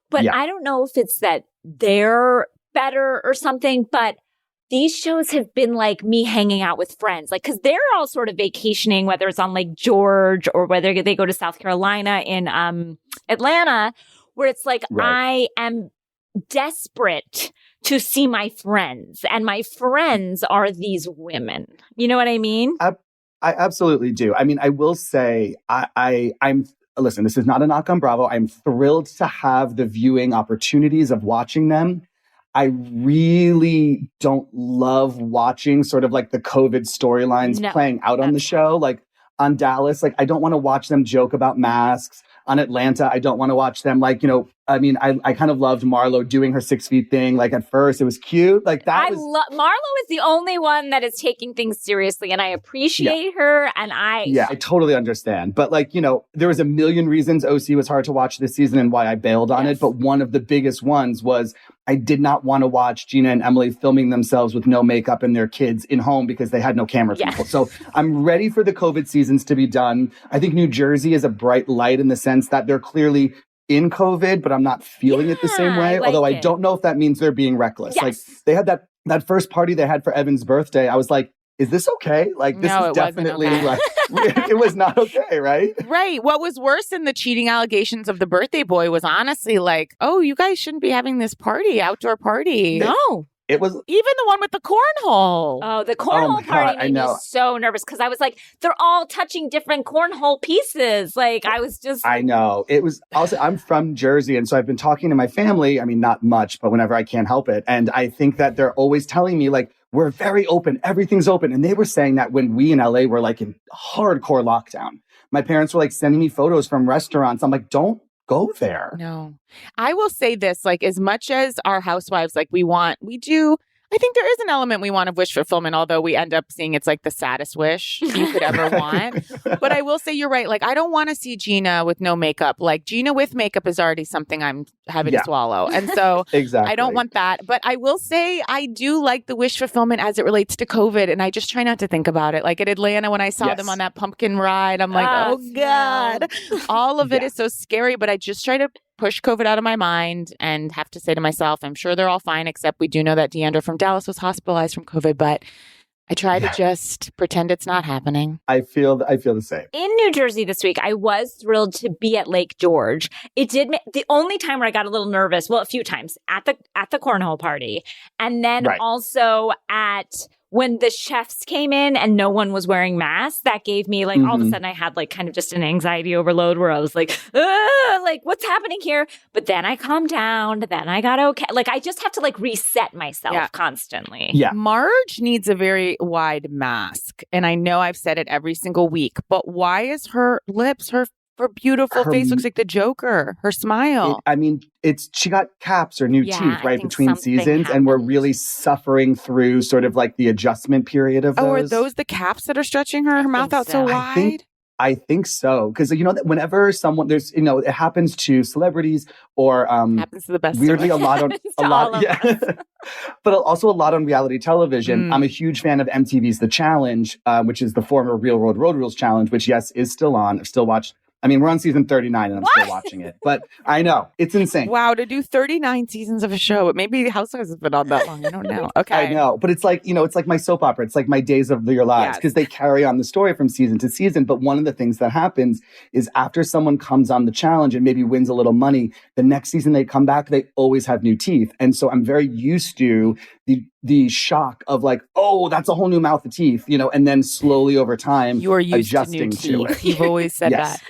But I don't know if it's that they're better or something, but these shows have been like me hanging out with friends, like, cause they're all sort of vacationing, whether it's on Lake George or whether they go to South Carolina in Atlanta, where it's like, I am desperate to see my friends, and my friends are these women. You know what I mean? I absolutely do. I mean, I will say, I'm listen, this is not a knock on Bravo. I'm thrilled to have the viewing opportunities of watching them. I really don't love watching sort of like the COVID storylines playing out on the show. Like on Dallas, like I don't want to watch them joke about masks. On Atlanta, I don't want to watch them like, I kind of loved Marlo doing her 6 feet thing. Like at first it was cute. Like that Marlo is the only one that is taking things seriously, and I appreciate her. And I totally understand. But like, there was a million reasons OC was hard to watch this season and why I bailed on it. But one of the biggest ones was I did not want to watch Gina and Emily filming themselves with no makeup and their kids in home because they had no camera people. So I'm ready for the COVID seasons to be done. I think New Jersey is a bright light in the sense that they're clearly in COVID, but I'm not feeling it the same way. Although I don't know if that means they're being reckless. Like they had that first party they had for Evan's birthday. I was like, is this okay? Like, this No, is it wasn't definitely okay. like, it was not okay, right? Right. What was worse than the cheating allegations of the birthday boy was honestly like, oh, you guys shouldn't be having this party, outdoor party. No. It was, Even the one with the cornhole. Oh, the Oh cornhole my party God, I made me know. so nervous because I was like, they're all touching different cornhole pieces. Like, I was just. I know. It was also, I'm from Jersey. And so I've been talking to my family. I mean, not much, but whenever I can't help it. And I think that they're always telling me, like, we're very open. Everything's open. And they were saying that when we in LA were like in hardcore lockdown, my parents were like sending me photos from restaurants. I'm like, don't go there. No. I will say this, like, as much as our housewives, like, I think there is an element we want of wish fulfillment, although we end up seeing it's like the saddest wish you could ever want. But I will say you're right. Like, I don't want to see Gina with no makeup. Like, Gina with makeup is already something I'm having to swallow. And so Exactly. I don't want that. But I will say I do like the wish fulfillment as it relates to COVID. And I just try not to think about it. Like at Atlanta, when I saw them on that pumpkin ride, I'm like, oh God, all of it is so scary. But I just try to push COVID out of my mind and have to say to myself, I'm sure they're all fine, except we do know that Deandra from Dallas was hospitalized from COVID, but I try to just pretend it's not happening. I feel the same. In New Jersey this week, I was thrilled to be at Lake George. It did the only time where I got a little nervous, well, a few times at the cornhole party, and then also at when the chefs came in and no one was wearing masks. That gave me like all of a sudden I had like kind of just an anxiety overload where I was like, like what's happening here? But then I calmed down. Then I got okay. Like I just have to like reset myself constantly. Yeah. Marge needs a very wide mask. And I know I've said it every single week, but why is her lips, her beautiful face looks like the Joker, her smile? She got caps or new teeth right between seasons, happened. and we're really suffering through sort of like the adjustment period of those. Oh, are those the caps that are stretching her mouth out so wide? I think so. Because, that whenever someone, it happens to celebrities or happens to the best. Weirdly, a lot on but also a lot on reality television. I'm a huge fan of MTV's The Challenge, which is the former Real World Road Rules Challenge, which, yes, is still on. I've still watched. We're on season 39 and I'm still watching it. But I know, it's insane. Wow, to do 39 seasons of a show. But maybe Housewives has been on that long. I don't know. Okay. I know. But it's like, it's like my soap opera. It's like my Days of Your Lives because they carry on the story from season to season. But one of the things that happens is after someone comes on the challenge and maybe wins a little money, the next season they come back, they always have new teeth. And so I'm very used to the shock of like, oh, that's a whole new mouth of teeth, and then slowly over time, you are used adjusting to new teeth. it. You've always said that.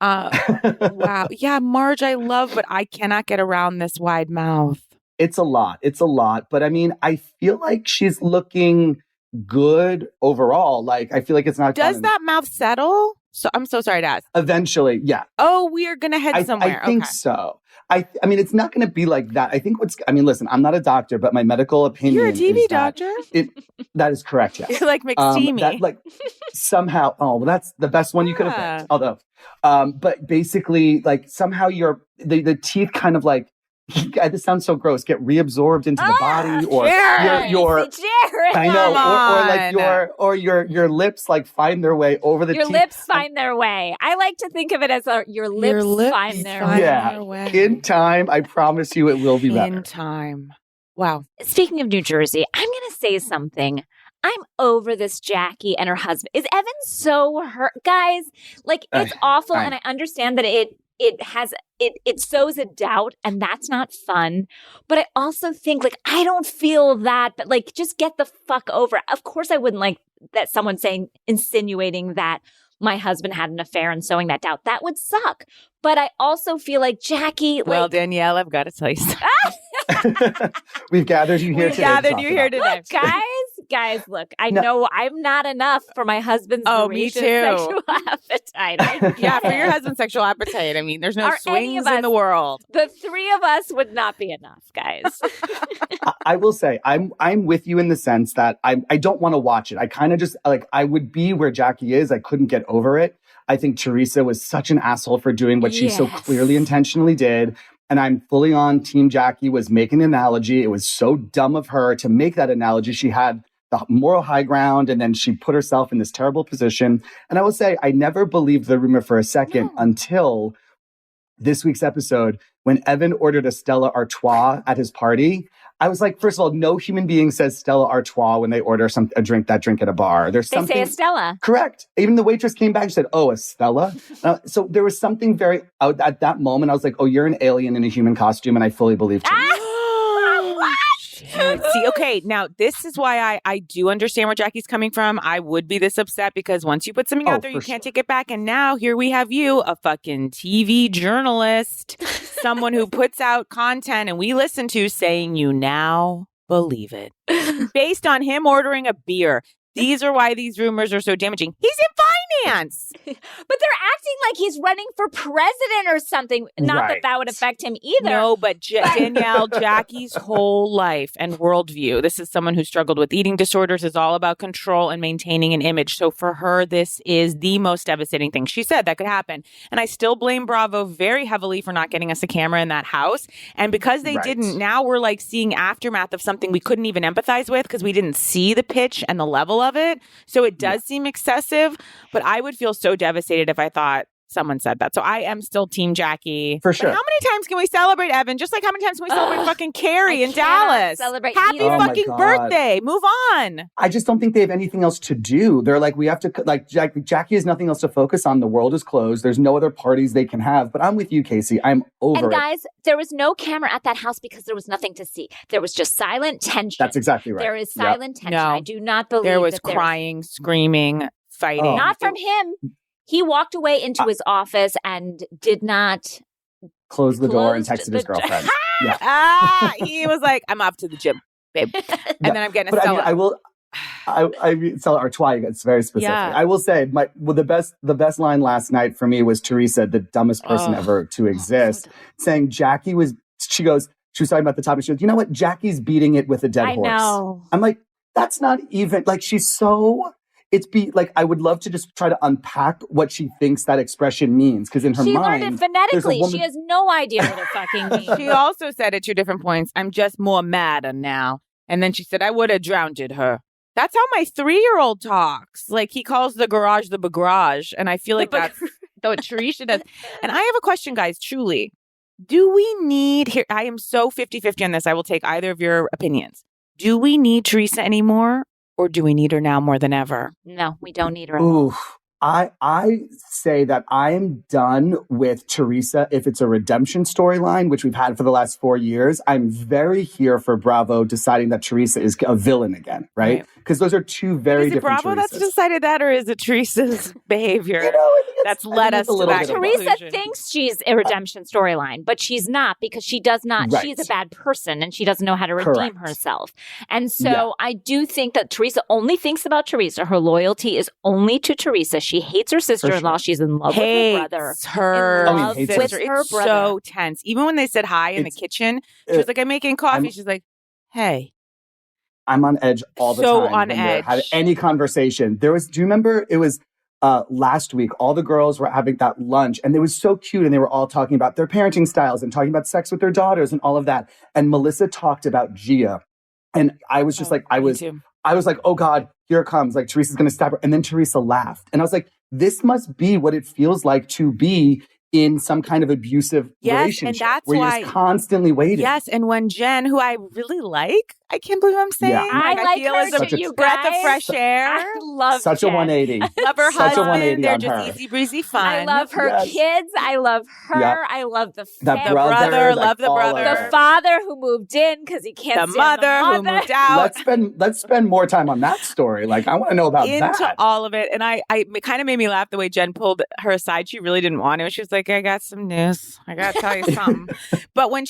Wow. Yeah, Marge, I love, but I cannot get around this wide mouth. It's a lot. But I feel like she's looking good overall. Like, I feel like it's not. Does that mouth settle? So I'm so sorry to ask. Eventually, yeah. Oh, we are going to head somewhere. I think so. I mean, it's not going to be like that. I think listen, I'm not a doctor, but my medical opinion You're a TV is doctor? That is correct, yes. You're like McSteamy. Somehow, that's the best one you could have picked. Although, but basically, like, somehow the teeth kind of like, this sounds so gross, get reabsorbed into the body, or your Jarett, I know, or your lips like find their way over the teeth. Your lips find their way. I like to think of it as your lips find their way. In time, I promise you, it will be better. In time. Wow. Speaking of New Jersey, I'm going to say something. I'm over this Jackie and her husband. Is Evan so hurt? Guys, like, it's awful, and I understand that it sows a doubt, and that's not fun. But I also think, like, I don't feel that, but like, just get the fuck over it. Of course I wouldn't like that someone insinuating that my husband had an affair and sowing that doubt. That would suck. But I also feel like Jackie. Well, Danielle, I've got to tell you something. We've gathered you here today. Look, guys, look, I know I'm not enough for my husband's me too. sexual appetite. Yeah, for your husband's sexual appetite. I mean, there's no swings in the world. The three of us would not be enough, guys. I will say, I'm with you in the sense that I don't want to watch it. I kind of just, like, I would be where Jackie is. I couldn't get over it. I think Teresa was such an asshole for doing what she so clearly intentionally did. And I'm fully on Team Jackie was making an analogy. It was so dumb of her to make that analogy. She had the moral high ground, and then she put herself in this terrible position. And I will say, I never believed the rumor for a second until this week's episode when Evan ordered a Stella Artois at his party. I was like, first of all, no human being says Stella Artois when they order a drink at a bar. There's something. They say Estella. Correct. Even the waitress came back and said, "Oh, Estella." So there was something very at that moment. I was like, "Oh, you're an alien in a human costume," and I fully believed you. See, okay, now this is why I do understand where Jackie's coming from. I would be this upset because once you put something out there, you can't take it back. And now here we have you, a fucking TV journalist, someone who puts out content and we listen to, saying you now believe it. Based on him ordering a beer. These are why these rumors are so damaging. He's in finance. But they're acting like he's running for president or something. Not that would affect him either. No, but Danielle, Jackie's whole life and worldview, this is someone who struggled with eating disorders, is all about control and maintaining an image. So for her, this is the most devastating thing she said that could happen. And I still blame Bravo very heavily for not getting us a camera in that house. And because they didn't, now we're like seeing aftermath of something we couldn't even empathize with because we didn't see the pitch and the level of it. So it does seem excessive, but I would feel so devastated if I thought someone said that. So I am still Team Jackie. For sure. But how many times can we celebrate Evan? Just like how many times can we celebrate fucking Carrie in Dallas? Celebrate Happy fucking birthday. Move on. I just don't think they have anything else to do. They're like, we have to, like, Jackie has nothing else to focus on. The world is closed. There's no other parties they can have. But I'm with you, Casey. I'm over And guys, there was no camera at that house because there was nothing to see. There was just silent tension. That's exactly right. There is silent tension. No. I do not believe there was crying, screaming, fighting. Not from him. He walked away into his office and did not close the door and texted his girlfriend. He was like, I'm off to the gym, babe. And then I'm getting a Stella. I mean, Stella Artois, it's very specific. Yeah. I will say, the best line last night for me was Teresa, the dumbest person ever to exist, saying Jackie was talking about the topic. She goes, you know what? Jackie's beating it with a dead horse. I know. I'm like, that's not even, like, she's so... I would love to just try to unpack what she thinks that expression means. Because in her mind, she learned it phonetically. She has no idea what it fucking means. She also said at 2 different points, I'm just more madder now. And then she said, I would have drowned her. That's how my 3-year-old talks. Like, he calls the garage the bagarage. And I feel like that's what Teresa does. And I have a question, guys, truly. Do we need, here, I am so 50-50 on this. I will take either of your opinions. Do we need Teresa anymore? Or do we need her now more than ever? No, we don't need her. Ooh, I say that I am done with Teresa if it's a redemption storyline, which we've had for the last 4 years. I'm very here for Bravo deciding that Teresa is a villain again, right? Because those are two very different Bravo Teresas. That's decided that, or is it Teresa's behavior that's led us to that Teresa thinks she's a redemption storyline, but she's not because she does not. Right. She's a bad person and she doesn't know how to redeem herself. And so I do think that Teresa only thinks about Teresa. Her loyalty is only to Teresa. She hates her sister-in-law. Sure. She's in love with her brother. With her brother. So tense. Even when they said hi in the kitchen, she was like, I'm making coffee. She's like, hey. I'm on edge all the time. So on edge. Had any conversation. Do you remember it was last week, all the girls were having that lunch and it was so cute and they were all talking about their parenting styles and talking about sex with their daughters and all of that. And Melissa talked about Gia. And I was just I was like, oh God, here it comes. Like Teresa's going to stab her. And then Teresa laughed. And I was like, this must be what it feels like to be in some kind of abusive relationship and that's where why, you're just constantly waiting. Yes. And when Jen, who I really like, I can't believe I'm saying. Yeah. I feel her as a breath of fresh air. I love such Jen. a 180. Love her such husband. A 180 They're on just her. easy breezy fun. I love her kids. I love her. Yep. I love the family. Brother, love the brother. The father who moved in because he can't stand the mother who moved out. Let's spend more time on that story. Like I want to know about into all of it. And it kind of made me laugh the way Jen pulled her aside. She really didn't want to. She was like, I got some news. I got to tell you something. But when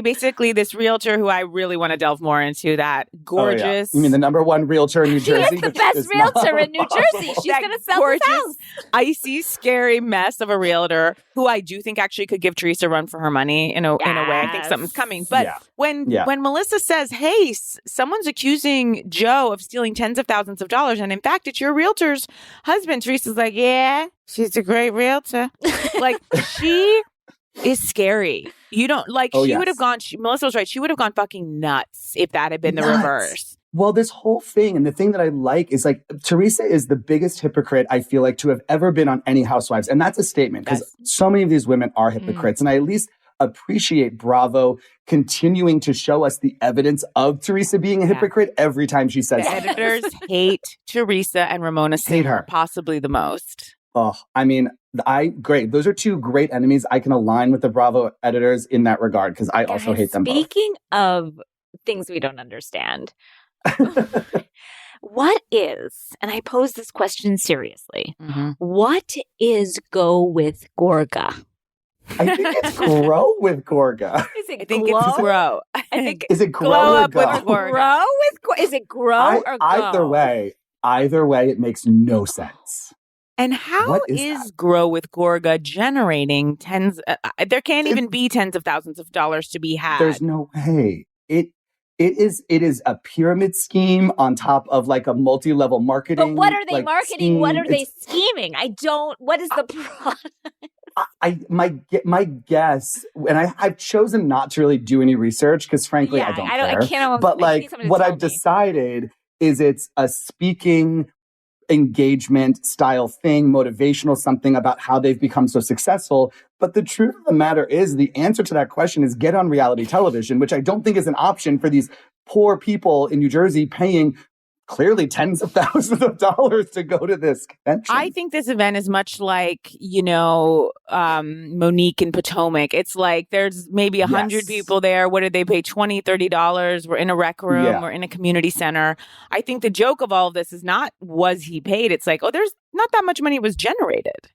basically this realtor who I really want to delve more into, that gorgeous. Oh, yeah. You mean the number one realtor in New Jersey? She is the best realtor in New Jersey. She's going to sell gorgeous, this house. Icy, scary mess of a realtor who I do think actually could give Teresa a run for her money in a way. I think something's coming. But when Melissa says, hey, someone's accusing Joe of stealing tens of thousands of dollars, and in fact, it's your realtor's husband, Teresa's like, yeah, she's a great realtor. Like, she is scary. You don't she would have gone. Melissa was right. She would have gone fucking nuts if that had been the reverse. Well, this whole thing, and the thing that I like is like Teresa is the biggest hypocrite I feel like to have ever been on any Housewives, and that's a statement because so many of these women are hypocrites, and I at least appreciate Bravo continuing to show us the evidence of Teresa being a hypocrite every time she says The something. editors hate Teresa and Ramona Singer her. possibly the most. Oh, I mean, great. Those are two great enemies. I can align with the Bravo editors in that regard because I also hate them both. Speaking of things we don't understand, what is, and I pose this question seriously, what is Go with Gorga? I think it's grow with Gorga. Is it I think glow? it's grow. I think Is it grow Glow or up with go? Gorga. grow with is it grow or go? Either way, it makes no sense. And how What is is Grow with Gorga generating tens? There can't even be tens of thousands of dollars to be had. There's no way. It is a pyramid scheme on top of like a multi-level marketing. But what are they like, marketing? scheme. What are they scheming? What is the product? My guess, and I've chosen not to really do any research because frankly I don't care. I can't. But like what I've decided is it's a speaking engagement style thing, motivational something about how they've become so successful. But the truth of the matter is the answer to that question is get on reality television, which I don't think is an option for these poor people in New Jersey paying clearly tens of thousands of dollars to go to this convention. I think this event is much like, Monique in Potomac. It's like there's maybe 100 people there. What did they pay? $20, $30? We're in a rec room. Yeah. We're in a community center. I think the joke of all of this is not was he paid? It's like, there's not that much money was generated.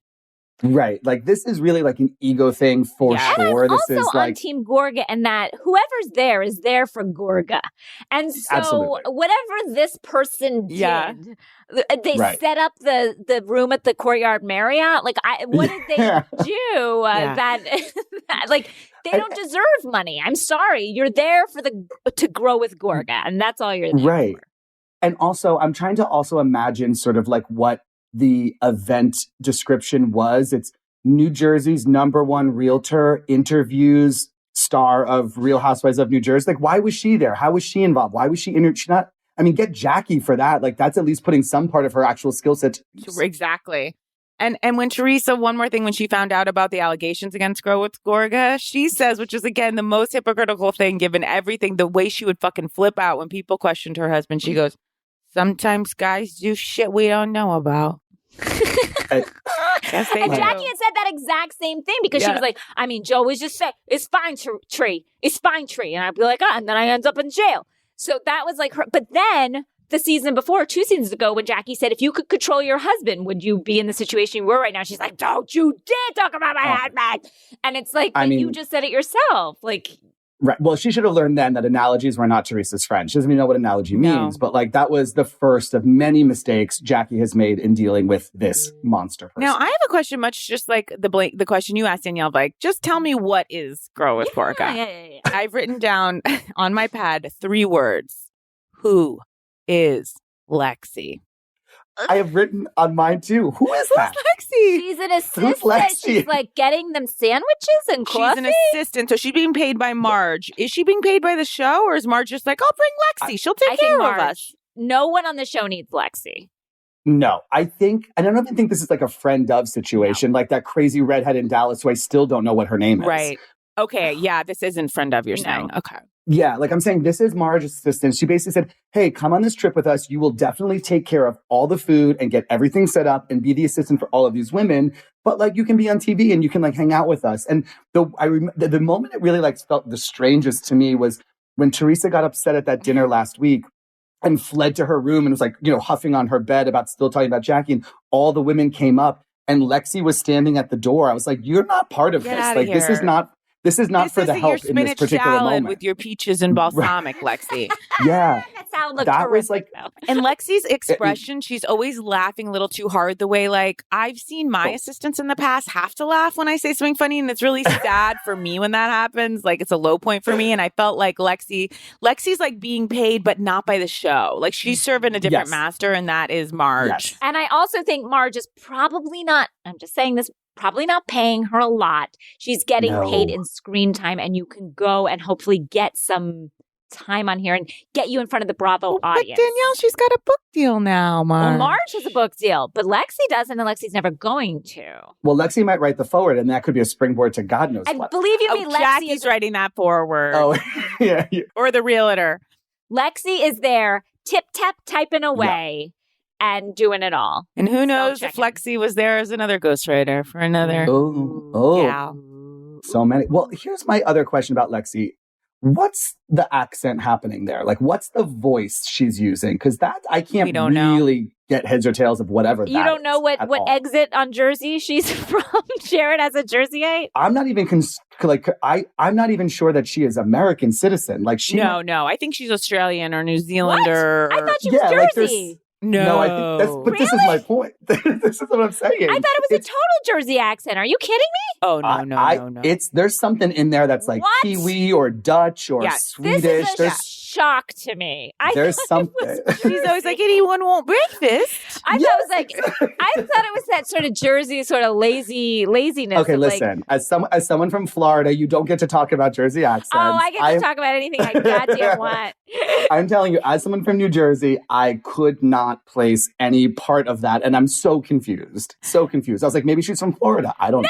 Right. Like this is really like an ego thing for sure. And I'm This also is on like Team Gorga, and that whoever's there is there for Gorga. And so Absolutely. whatever this person did, they Right. set up the room at the Courtyard Marriott. Like, what did they do that like they don't deserve money? I'm sorry. You're there to grow with Gorga, and that's all you're there right. for. And also, I'm trying to also imagine sort of like what the event description was. It's New Jersey's #1 realtor interviews star of Real Housewives of New Jersey. Like, why was she there? How was she involved? Why was she get Jackie for that. Like, that's at least putting some part of her actual skill set to use. Exactly. And when Teresa, one more thing, when she found out about the allegations against Grow with Gorga, she says, which is again the most hypocritical thing given everything, the way she would fucking flip out when people questioned her husband. She goes, sometimes guys do shit we don't know about. Yes, they And do. Jackie had said that exact same thing because she was like, I mean, Joe was just saying, it's fine, Tree. It's fine, Tree. And I'd be like, and then I end up in jail. So that was like her. But then the season before, 2 seasons ago, when Jackie said, if you could control your husband, would you be in the situation you were right now? She's like, don't you dare talk about my husband. And it's like, you just said it yourself. Like, right. Well, she should have learned then that analogies were not Teresa's friend. She doesn't even know what analogy means, but like that was the first of many mistakes Jackie has made in dealing with this monster person. Now, I have a question, much just like the question you asked, Danielle, like, just tell me what is Grow with Gorga. Yeah. I've written down on my pad 3 words. Who is Lexi? I have written on mine too. Who is that? Lexi? She's an assistant. Who's Lexi? She's like getting them sandwiches and coffee. She's an assistant, so she's being paid by Marge. Is she being paid by the show, or is Marge just like, I'll bring Lexi. She'll take care of us. No one on the show needs Lexi. No, I don't even think this is like a friend of situation, like that crazy redhead in Dallas who I still don't know what her name is. Right. Okay. Yeah, this isn't friend of, you're saying. Okay. Yeah, like I'm saying, this is Marge's assistant. She basically said, hey, come on this trip with us. You will definitely take care of all the food and get everything set up and be the assistant for all of these women. But like you can be on TV and you can like hang out with us. And the moment it really like felt the strangest to me was when Teresa got upset at that dinner last week and fled to her room and was like, huffing on her bed about still talking about Jackie. And all the women came up and Lexi was standing at the door. I was like, you're not part of this. Like, this is not for the help in this particular moment. With your peaches and balsamic, Lexi. Yeah. That sound looked That terrific, was like, though. And Lexi's expression, she's always laughing a little too hard. The way, like, I've seen my assistants in the past have to laugh when I say something funny, and it's really sad for me when that happens. Like, it's a low point for me, and I felt like Lexi's like being paid, but not by the show. Like, she's serving a different master, and that is Marge. Yes. And I also think Marge is probably not, I'm just saying this, probably not paying her a lot. She's getting paid in screen time, and you can go and hopefully get some time on here and get you in front of the Bravo But audience. Danielle, she's got a book deal now, Marge. Well, Marge has a book deal, but Lexi doesn't, and Lexi's never going to. Well, Lexi might write the forward, and that could be a springboard to God knows And what. believe you me, Lexi Jackie's is writing that forward. Oh, yeah. Or the realtor. Lexi is there, tip-tap typing away and doing it all. And who knows if Spell-checking. Lexi was there as another ghostwriter for another Oh, gal. so many. Well, here's my other question about Lexi. What's the accent happening there? Like, what's the voice she's using? Because that I can't We don't know. really get heads or tails of whatever You that don't know is at what all. exit on Jersey she's from? Jarett as a Jerseyite? I'm not even I'm not even sure that she is American citizen. Like she No, I think she's Australian or New Zealander. I thought she was Yeah, like, Jersey. No, I think that's. But this is my point. This is what I'm saying. I thought it was a total Jersey accent. Are you kidding me? Oh, no. There's something in there that's like What? Kiwi or Dutch or Yes, Swedish. This is a There's shock to me. there's something. She's always like, anyone want breakfast? I thought it was that sort of Jersey, sort of laziness. Okay, of listen. As someone from Florida, you don't get to talk about Jersey accents. Oh, I get to talk about anything I goddamn want. I'm telling you, as someone from New Jersey, I could not place any part of that, and I'm so confused. So confused. I was like, maybe she's from Florida. I don't know.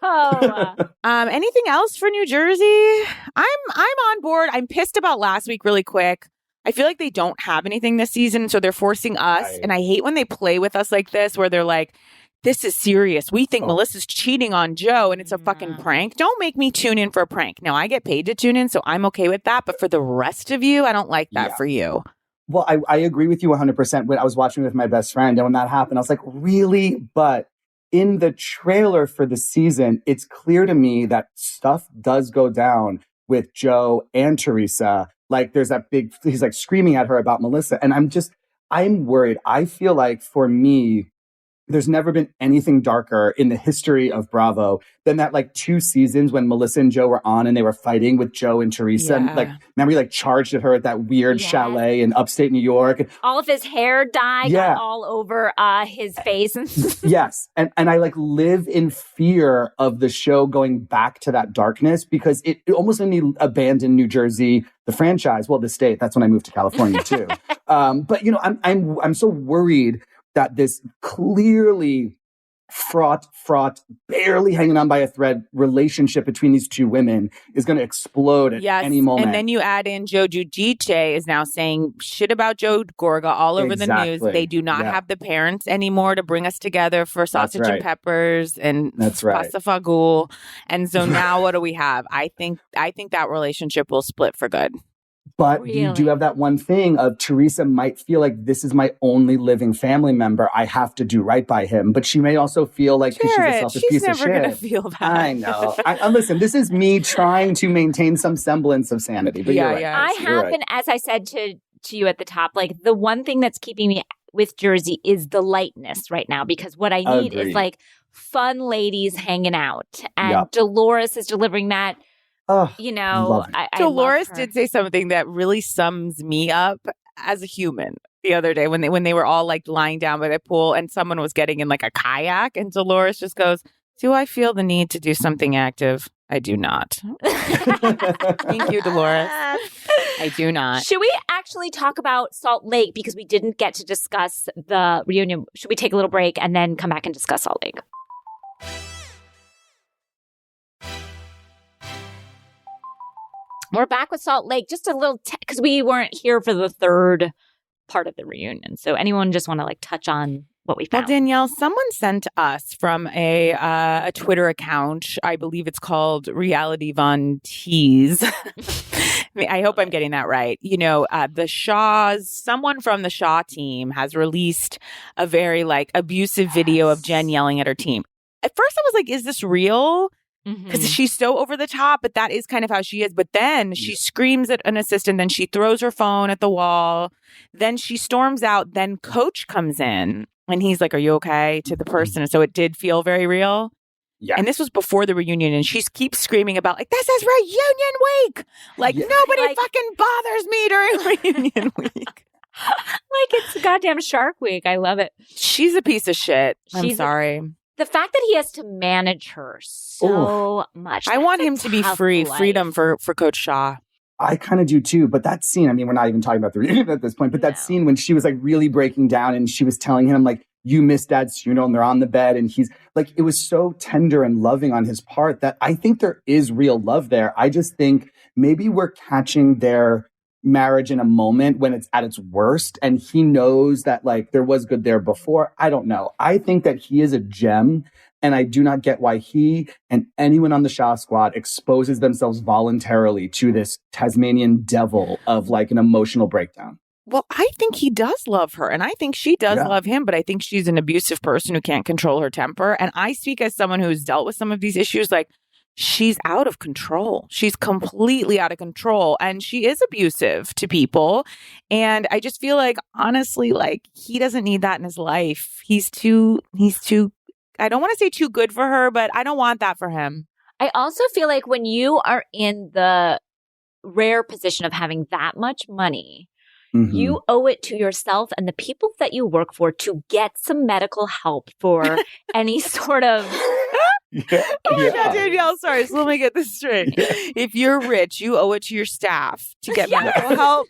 Oh, Anything else for New Jersey? I'm on board. I'm pissed about last week really quick. I feel like they don't have anything this season, so they're forcing us. Right. And I hate when they play with us like this, where they're like, this is serious. We think Melissa's cheating on Joe and it's a fucking prank. Don't make me tune in for a prank. Now, I get paid to tune in, so I'm okay with that. But for the rest of you, I don't like that for you. Well, I agree with you 100%. When I was watching with my best friend, and when that happened, I was like, really? But in the trailer for the season, it's clear to me that stuff does go down with Joe and Teresa. Like there's that he's like screaming at her about Melissa. And I'm worried. I feel like for me, there's never been anything darker in the history of Bravo than that like 2 seasons when Melissa and Joe were on and they were fighting with Joe and Teresa. Yeah. And, like, remember he like charged at her at that weird chalet in upstate New York. all of his hair dye got all over his face. Yes. And I like live in fear of the show going back to that darkness because it almost made me abandon New Jersey, the franchise. Well, the state. That's when I moved to California too. But you know, I'm so worried that this clearly fraught, barely hanging on by a thread relationship between these 2 women is going to explode at any moment. And then you add in Joe Giudice is now saying shit about Joe Gorga all over the news. They do not have the parents anymore to bring us together for sausage and peppers and pasta fagool. And so now what do we have? I think that relationship will split for good. But you do have that one thing of Teresa might feel like this is my only living family member. I have to do right by him. But she may also feel like she's a selfish piece of shit. She's never going to feel that. I know. Listen, this is me trying to maintain some semblance of sanity. But you're right. I have been, as I said to you at the top, like the one thing that's keeping me with Jersey is the lightness right now, because what I need is like fun ladies hanging out. And Dolores is delivering that. You know, Dolores did say something that really sums me up as a human the other day when they were all like lying down by the pool and someone was getting in like a kayak and Dolores just goes, "Do I feel the need to do something active? I do not." Thank you, Dolores. I do not. Should we actually talk about Salt Lake because we didn't get to discuss the reunion? Should we take a little break and then come back and discuss Salt Lake? We're back with Salt Lake. Just a little, because we weren't here for the third part of the reunion. So anyone just want to like touch on what we found? Well, Danielle, someone sent us from a Twitter account. I believe it's called Reality Von Tease. I hope I'm getting that right. You know, someone from the Shaw team has released a very like abusive video of Jen yelling at her team. At first I was like, is this real? Because she's so over the top, but that is kind of how she is. But then she screams at an assistant, then she throws her phone at the wall, then she storms out, then Coach comes in and he's like, "Are you okay?" to the person. So it did feel very real. Yeah. And this was before the reunion, and she keeps screaming about like, "This is reunion week! Like nobody fucking bothers me during reunion week." Like it's goddamn Shark Week. I love it. She's a piece of shit. I'm sorry. The fact that he has to manage her so much. I want him to be free. Life. Freedom for Coach Shaw. I kind of do too. But that scene, I mean, we're not even talking about the reunion at this point, but that scene when she was like really breaking down and she was telling him like, you missed Dad's funeral, and they're on the bed, and he's like, it was so tender and loving on his part that I think there is real love there. I just think maybe we're catching their marriage in a moment when it's at its worst, and he knows that like there was good there before. I don't know. I think that he is a gem, and I do not get why he and anyone on the Shah Squad exposes themselves voluntarily to this Tasmanian devil of like an emotional breakdown. Well, I think he does love her, and I think she does love him, but I think she's an abusive person who can't control her temper. And I speak as someone who's dealt with some of these issues. Like, she's out of control. She's completely out of control, and she is abusive to people. And I just feel like, honestly, like, he doesn't need that in his life. He's too, I don't want to say too good for her, but I don't want that for him. I also feel like when you are in the rare position of having that much money, you owe it to yourself and the people that you work for to get some medical help for any sort of... Oh my God, Danielle, sorry. So let me get this straight. If you're rich, you owe it to your staff to get medical help.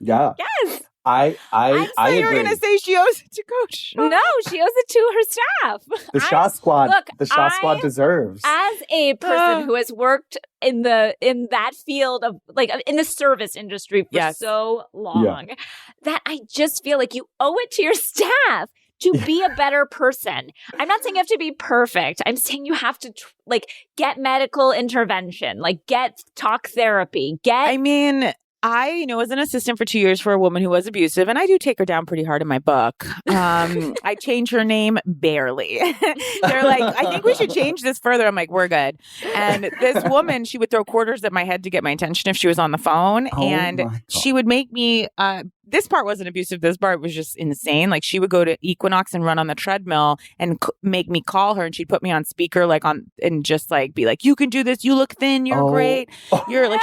Yes. I thought you were going to say she owes it to Coach. No, she owes it to her staff. The Shah Squad. The Shah Squad deserves. As a person who has worked in that field of like in the service industry for so long, that I just feel like you owe it to your staff to be a better person. I'm not saying you have to be perfect. I'm saying you have to like get medical intervention, like get talk therapy, I was an assistant for 2 years for a woman who was abusive, and I do take her down pretty hard in my book. I change her name barely. They're like, I think we should change this further. I'm like, we're good. And this woman, she would throw quarters at my head to get my attention if she was on the phone. And she would make me, this part wasn't abusive. This part was just insane. Like, she would go to Equinox and run on the treadmill and make me call her, and she'd put me on speaker, and just like be like, you can do this. You look thin. You're great. You're like,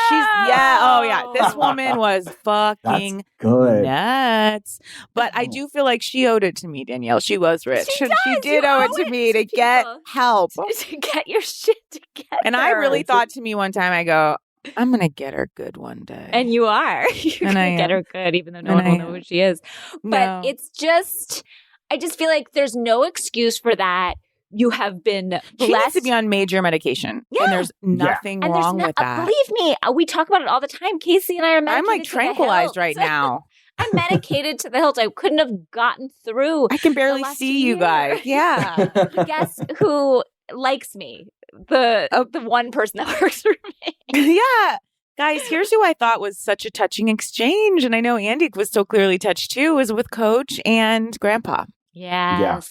this woman was fucking nuts. But I do feel like she owed it to me, Danielle. She was rich. She did owe it to me to get help. To get your shit together. And I really thought to me one time, I go, I'm going to get her good one day. And you are. You're going to get her good, even though no one will know who she is. But it's just, I just feel like there's no excuse for that. You have been blessed. She needs to be on major medication. Yeah. And there's nothing wrong with that. Believe me, we talk about it all the time. Casey and I are medicated. I'm like tranquilized right now. I'm medicated to the hilt. I couldn't have gotten through. I can barely see you guys. Yeah. Guess who likes me? The one person that works for me. Yeah. Guys, here's who I thought was such a touching exchange. And I know Andy was so clearly touched too, was with Coach and Grandpa. Yes.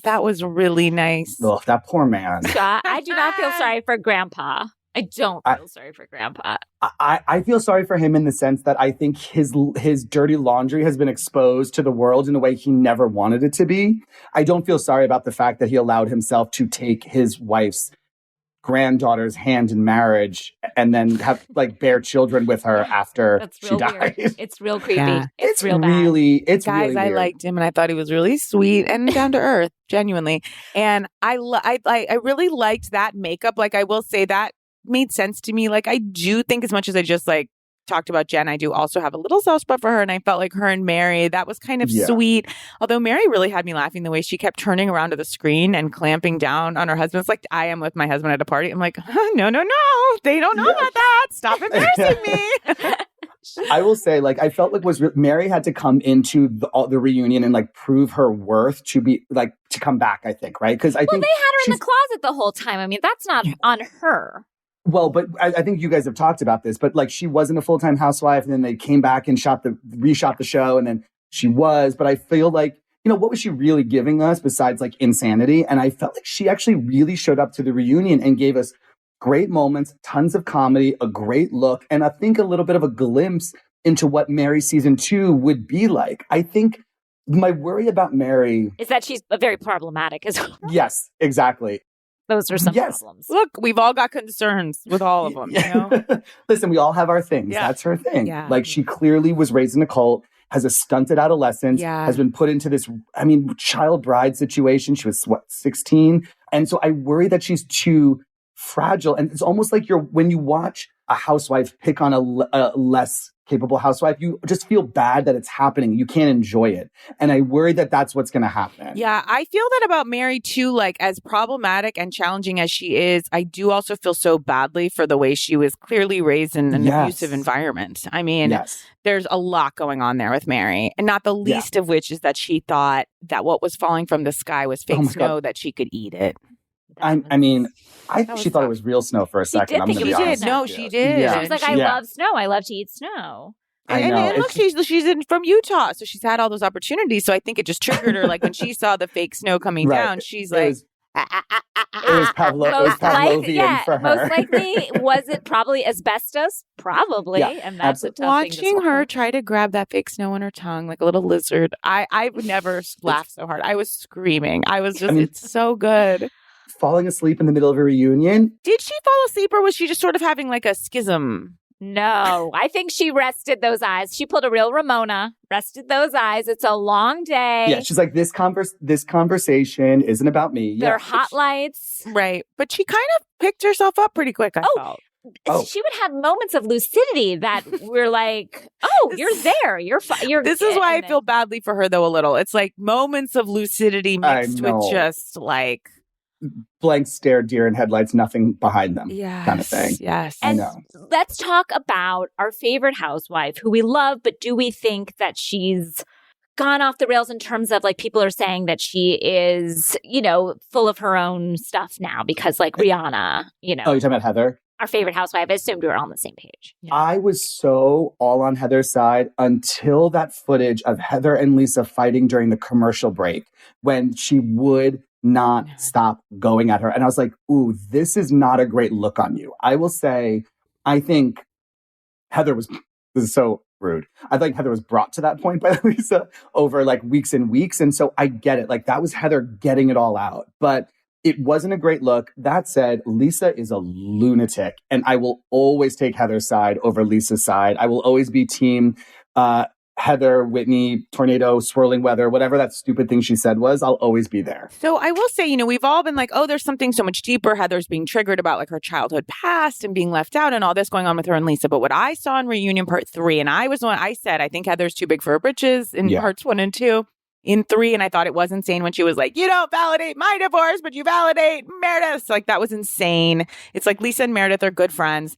That was really nice. Oh, that poor man. I do not feel sorry for Grandpa. I don't feel sorry for Grandpa. I feel sorry for him in the sense that I think his dirty laundry has been exposed to the world in a way he never wanted it to be. I don't feel sorry about the fact that he allowed himself to take his wife's granddaughter's hand in marriage and then have bear children with her after she died. It's real creepy. Yeah. It's real bad. Guys, really weird. I liked him and I thought he was really sweet and down to earth, genuinely. And I really liked that makeup. Like, I will say that made sense to me. Like, I do think, as much as I just talked about Jen, I do also have a little soft spot for her, and I felt like her and Mary, that was kind of sweet. Although Mary really had me laughing the way she kept turning around to the screen and clamping down on her husband. It's like I am with my husband at a party. I'm like, no, they don't know about that. Stop embarrassing me. I will say, I felt like Mary had to come into the reunion and prove her worth to be to come back. I think, right? Because I think they had her in the closet the whole time. I mean, that's not on her. Well, but I think you guys have talked about this, but she wasn't a full-time housewife, and then they came back and reshot the show, and then she was. But I feel like, what was she really giving us besides insanity? And I felt like she actually really showed up to the reunion and gave us great moments, tons of comedy, a great look, and I think a little bit of a glimpse into what Mary season 2 would be like. I think my worry about Mary is that she's very problematic as well. Yes, exactly. Those are some problems. Look, we've all got concerns with all of them. Listen, we all have our things. Yeah. That's her thing. Yeah. She clearly was raised in a cult, has a stunted adolescence, has been put into this, child bride situation. She was, 16? And so I worry that she's too fragile. And it's almost like when you watch a housewife pick on a less capable housewife. You just feel bad that it's happening. You can't enjoy it. And I worry that that's what's going to happen. Yeah, I feel that about Mary too. Like, as problematic and challenging as she is, I do also feel so badly for the way she was clearly raised in an abusive environment. I mean, there's a lot going on there with Mary. And not the least of which is that she thought that what was falling from the sky was fake snow, that she could eat it. I think she thought it was real snow for a second. I'm she did. No, she did. Yeah. She was like, I love snow. I love to eat snow. And look, she's from Utah, so she's had all those opportunities. So I think it just triggered her. Like when she saw the fake snow coming down, she's like, it was Pavlovian for her. Most likely, was it probably asbestos? Probably. Yeah, and that's a tough watching thing to her try to grab that fake snow in her tongue like a little lizard. I would never laugh so hard. I was screaming. I was just, it's so good. Falling asleep in the middle of a reunion. Did she fall asleep or was she just sort of having like a schism? No, I think she rested those eyes. She pulled a real Ramona, rested those eyes. It's a long day. Yeah, she's like, this conversation isn't about me. There are hot lights. Right. But she kind of picked herself up pretty quick, I felt. She would have moments of lucidity that we're like, oh, you're there. You're This is why I feel badly for her, though, a little. It's like moments of lucidity mixed with just like blank stare, deer in headlights, nothing behind them kind of thing. Yes. And I know. Let's talk about our favorite housewife who we love, but do we think that she's gone off the rails in terms of like people are saying that she is, full of her own stuff now because like Rihanna, Oh, you're talking about Heather? Our favorite housewife. I assumed we were all on the same page. Yeah. I was so all on Heather's side until that footage of Heather and Lisa fighting during the commercial break when she would not stop going at her. And I was like, ooh, this is not a great look on you. I will say, I think Heather was, this is so rude. I think Heather was brought to that point by Lisa over like weeks and weeks. And so I get it. Like that was Heather getting it all out. But it wasn't a great look. That said, Lisa is a lunatic. And I will always take Heather's side over Lisa's side. I will always be team Heather, Whitney, tornado, swirling weather, whatever that stupid thing she said was, I'll always be there. So I will say, we've all been like, oh, there's something so much deeper. Heather's being triggered about like her childhood past and being left out and all this going on with her and Lisa. But what I saw in Reunion Part 3, and I said, I think Heather's too big for her britches in parts 1 and 2. In 3, and I thought it was insane when she was like, you don't validate my divorce, but you validate Meredith's. Like, that was insane. It's like Lisa and Meredith are good friends.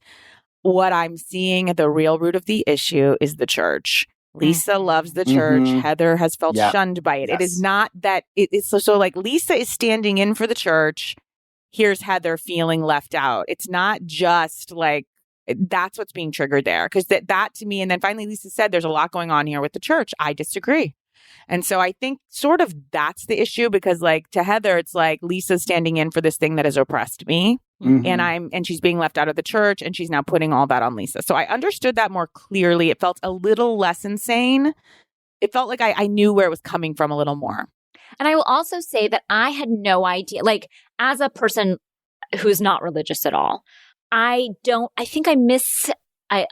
What I'm seeing at the real root of the issue is the church. Lisa loves the church. Heather has felt shunned by it. It is not that it's so like Lisa is standing in for the church. Here's Heather feeling left out. It's not just like that's what's being triggered there. Because that to me, and then finally Lisa said there's a lot going on here with the church. I disagree. And so I think sort of that's the issue because like to Heather, it's like Lisa's standing in for this thing that has oppressed me. And she's being left out of the church and she's now putting all that on Lisa. So I understood that more clearly. It felt a little less insane. It felt like I knew where it was coming from a little more. And I will also say that I had no idea, like as a person who's not religious at all, I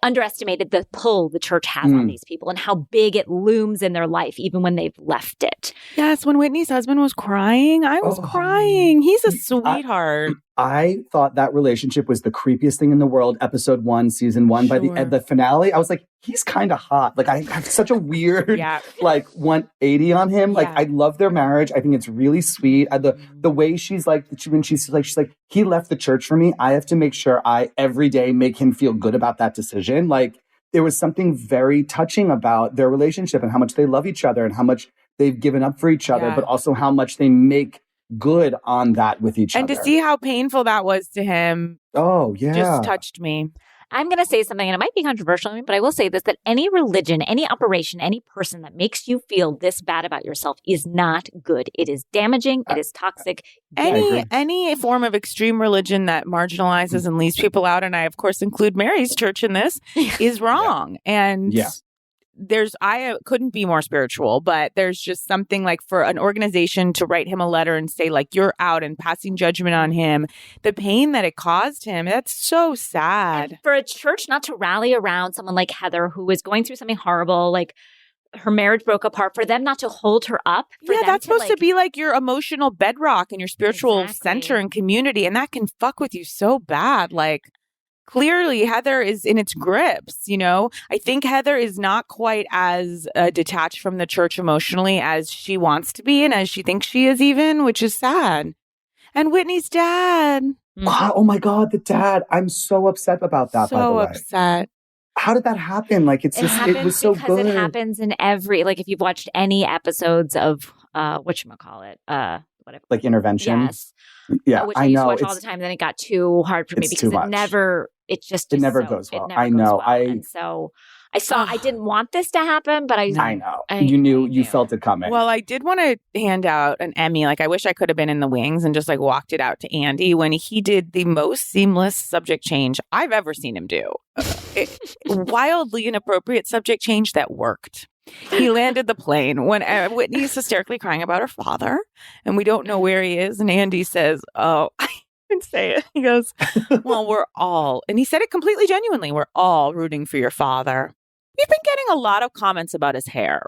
underestimated the pull the church has on these people and how big it looms in their life, even when they've left it. Yes, when Whitney's husband was crying, I was crying. He's a sweetheart. I thought that relationship was the creepiest thing in the world. Episode 1, season 1. By the finale, I was like, he's kind of hot. Like I have such a weird, like 180 on him. Like I love their marriage. I think it's really sweet. The way she's like, when she's like, he left the church for me. I have to make sure I every day make him feel good about that decision. Like there was something very touching about their relationship and how much they love each other and how much they've given up for each other, but also how much they make good on that with each other. And to see how painful that was to him. Oh, yeah. Just touched me. I'm going to say something, and it might be controversial, but I will say this, that any religion, any operation, any person that makes you feel this bad about yourself is not good. It is damaging. It is toxic. Any form of extreme religion that marginalizes and leaves people out, and I, of course, include Mary's church in this, is wrong. And I couldn't be more spiritual, but there's just something like for an organization to write him a letter and say like, you're out and passing judgment on him, the pain that it caused him, that's so sad. And for a church not to rally around someone like Heather, who was going through something horrible, like her marriage broke apart, for them not to hold her up. That's supposed to be like your emotional bedrock and your spiritual center and community. And that can fuck with you so bad. Like, clearly Heather is in its grips, you know? I think Heather is not quite as detached from the church emotionally as she wants to be and as she thinks she is even, which is sad. And Whitney's dad. Wow, oh my God, the dad. I'm so upset about that, by the way. So upset. How did that happen? Like, it was so because good. it happens in every, like, if you've watched any episodes of, whatchamacallit, whatever. Like Intervention? Yes. Yeah, which I I used to know. watch all the time. Then it got too hard for me It's because too much. it never goes well. It never I goes know. well. And so I didn't want this to happen, but I know. I you knew. you felt it coming. Well, I did want to hand out an Emmy. Like, I wish I could have been in the wings and just like walked it out to Andy when he did the most seamless subject change I've ever seen him do. Wildly inappropriate subject change that worked. He landed the plane when Whitney's hysterically crying about her father, and we don't know where he is. And Andy says, "Oh, I can say it." He goes, "Well, we're all," and he said it completely genuinely. "We're all rooting for your father." We've been getting a lot of comments about his hair.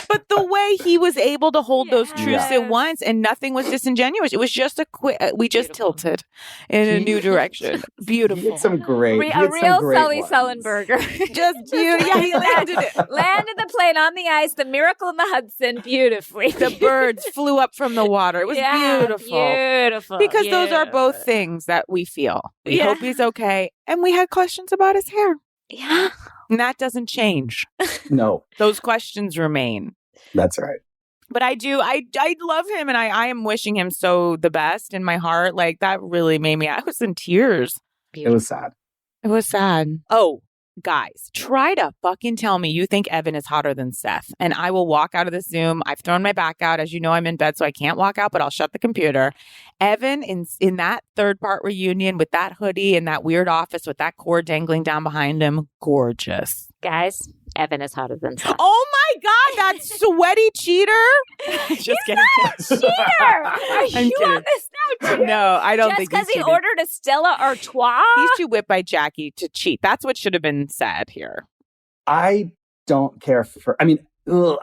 But the way he was able to hold those truths at once and nothing was disingenuous. It was just a quick, we just tilted in a new direction. Beautiful. He had some great, A real Sully Sullenberger. Just beautiful. Yeah, he landed it. Landed the plane on the ice, the Miracle in the Hudson, beautifully. The birds flew up from the water. It was beautiful. Beautiful. Because those are both things that we feel. We hope he's okay. And we had questions about his hair. Yeah. And that doesn't change. No. Those questions remain. That's right. But I love him, and I am wishing him so the best in my heart. Like, that really made me, I was in tears. It was sad. It was sad. Oh, guys, try to fucking tell me you think Evan is hotter than Seth, and I will walk out of the Zoom. I've thrown my back out. As you know, I'm in bed, so I can't walk out, but I'll shut the computer. Evan, in that third part reunion with that hoodie in that weird office with that cord dangling down behind him, gorgeous. Guys, Evan is hotter than Seth. Oh my God, that sweaty cheater. Just kidding. Cheater! Are you on this now, too? No, I don't think just because he's he cheating. ordered a Stella Artois? He's too whipped by Jackie to cheat. That's what should have been said here. I don't care for, I mean,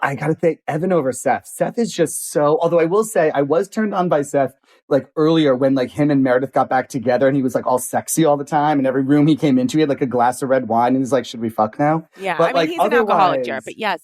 I got to think Evan over Seth. Seth is just so, although I will say I was turned on by Seth like earlier when like him and Meredith got back together and he was like all sexy all the time. And every room he came into, he had like a glass of red wine and he's like, should we fuck now? Yeah. But, I mean, like, he's an alcoholic, Jarett, but yes.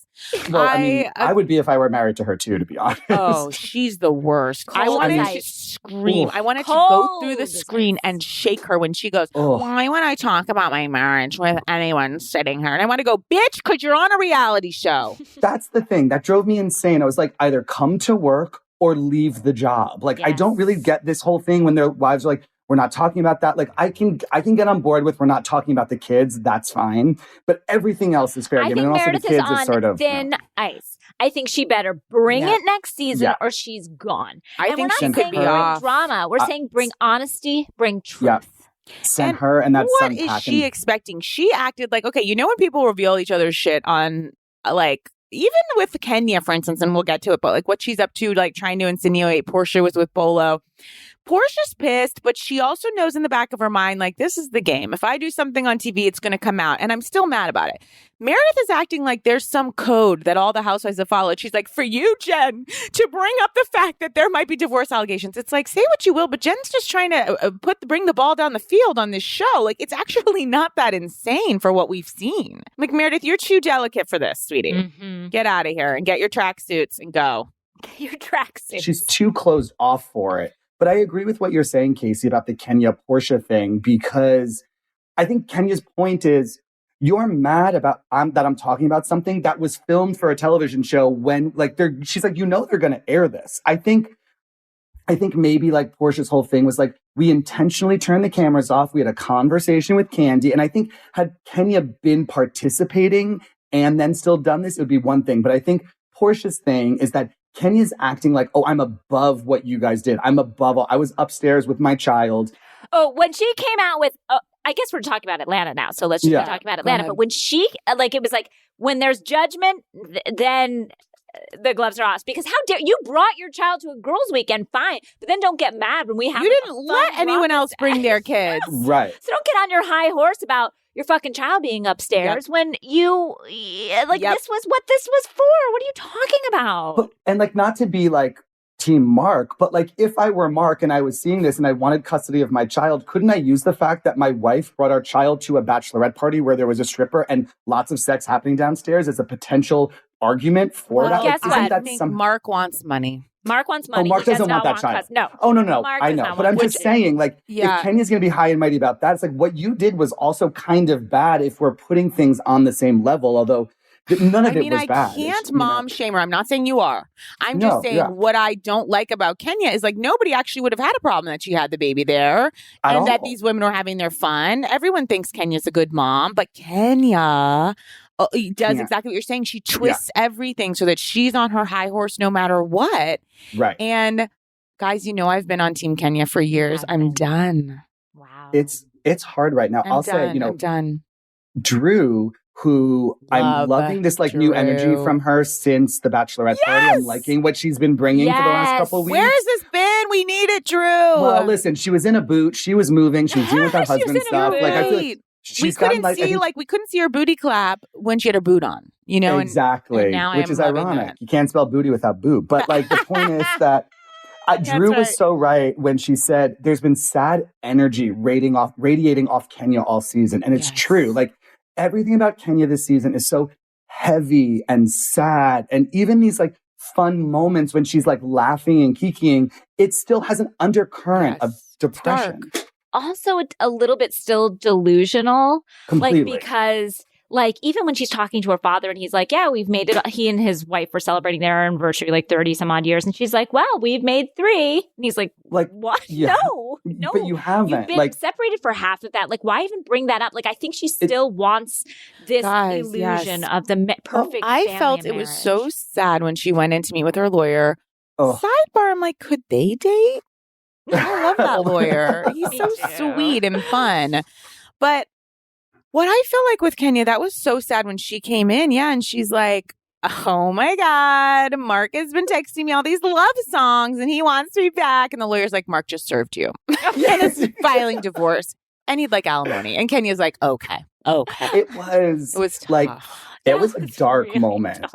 Well, I mean, I would be if I were married to her too, to be honest. Oh, she's the worst. I wanted to scream. I wanted to go through the screen and shake her when she goes, why would I talk about my marriage with anyone sitting here? And I want to go, bitch, because you're on a reality show. That's the thing. That drove me insane. I was like, either come to work or leave the job. Like, I don't really get this whole thing when their wives are like, we're not talking about that. Like, I can get on board with we're not talking about the kids. That's fine. But everything else is fair game. And also Meredith the kids is are sort of thin ice. I think she better bring it next season or she's gone. I think she could be off. Drama. We're saying bring honesty, bring truth. Yeah. Send her and that What is she expecting? She acted like, okay, you know when people reveal each other's shit on like, even with Kenya, for instance, and we'll get to it, but like what she's up to, like trying to insinuate Portia was with Bolo. Portia's pissed, but she also knows in the back of her mind, like, this is the game. If I do something on TV, it's going to come out. And I'm still mad about it. Meredith is acting like there's some code that all the housewives have followed. She's like, for you, Jen, to bring up the fact that there might be divorce allegations. It's like, say what you will, but Jen's just trying to bring the ball down the field on this show. Like, it's actually not that insane for what we've seen. Like, Meredith, you're too delicate for this, sweetie. Mm-hmm. Get out of here and get your tracksuits and go. Get your tracksuits. She's too closed off for it. But I agree with what you're saying, Casey, about the Kenya Portia thing, because I think Kenya's point is you're mad about that I'm talking about something that was filmed for a television show when like she's like, they're going to air this. I think maybe like Portia's whole thing was like, we intentionally turned the cameras off. We had a conversation with Candy. And I think had Kenya been participating and then still done this, it would be one thing. But I think Portia's thing is that Kenya's acting like, oh, I'm above what you guys did. I'm above all. I was upstairs with my child. Oh, when she came out with, I guess we're talking about Atlanta now, so let's just be talking about Atlanta. But when she, like, it was like, when there's judgment, then the gloves are off. Because how dare you brought your child to a girls' weekend, fine, but then don't get mad when we have. You didn't let anyone else bring their kids, right? So don't get on your high horse about your fucking child being upstairs when you this was what this was for. What are you talking about? And like, not to be like team Mark, but like if I were Mark and I was seeing this and I wanted custody of my child, couldn't I use the fact that my wife brought our child to a bachelorette party where there was a stripper and lots of sex happening downstairs as a potential argument for that? Guess like, what? I think Mark wants money. Mark wants money. Mark He doesn't does want that not child. No. Oh, no. Mark I does know. not But want I'm just saying, like, Yeah. if Kenya's going to be high and mighty about that, it's like what you did was also kind of bad if we're putting things on the same level, although none of it was bad. I can't mom shame her. I'm not saying you are. I'm just saying what I don't like about Kenya is like nobody actually would have had a problem that she had the baby there and that these women were having their fun. Everyone thinks Kenya's a good mom, but Kenya does exactly what you're saying. She twists everything so that she's on her high horse no matter what. Right. And guys, I've been on Team Kenya for years. I'm done. Wow. It's hard right now. I'll say, I'm done. Drew, who I'm loving this like new energy from her since the bachelorette party. I'm liking what she's been bringing for the last couple of weeks. Where has this been? We need it, Drew. Well, listen, she was in a boot. She was moving. She was dealing with her husband stuff. Like I feel like we couldn't see her booty clap when she had her boot on, exactly, and now which is ironic. You can't spell booty without boot. But like the point is that Drew was so right when she said there's been sad energy radiating off Kenya all season, and it's true. Like everything about Kenya this season is so heavy and sad, and even these like fun moments when she's like laughing and kikiing, it still has an undercurrent of depression. Also, a little bit still delusional. Completely. Like, because, like, even when she's talking to her father and he's like, yeah, we've made it. He and his wife were celebrating their anniversary, like 30 some odd years. And she's like, well, we've made 3. And he's like, what? Yeah. No. But you haven't. You've been separated for half of that. Like, why even bring that up? Like, I think she still wants this illusion of the perfect I felt it was so sad when she went in to meet with her lawyer. Sidebar, I'm like, could they date? I love that lawyer. He's so sweet and fun. But what I feel like with Kenya, that was so sad when she came in. Yeah. And she's like, oh my God, Mark has been texting me all these love songs and he wants me back. And the lawyer's like, Mark just served you. And is filing divorce. And he'd like alimony. And Kenya's like, okay. It was tough. like, it was a dark really moment. Dark.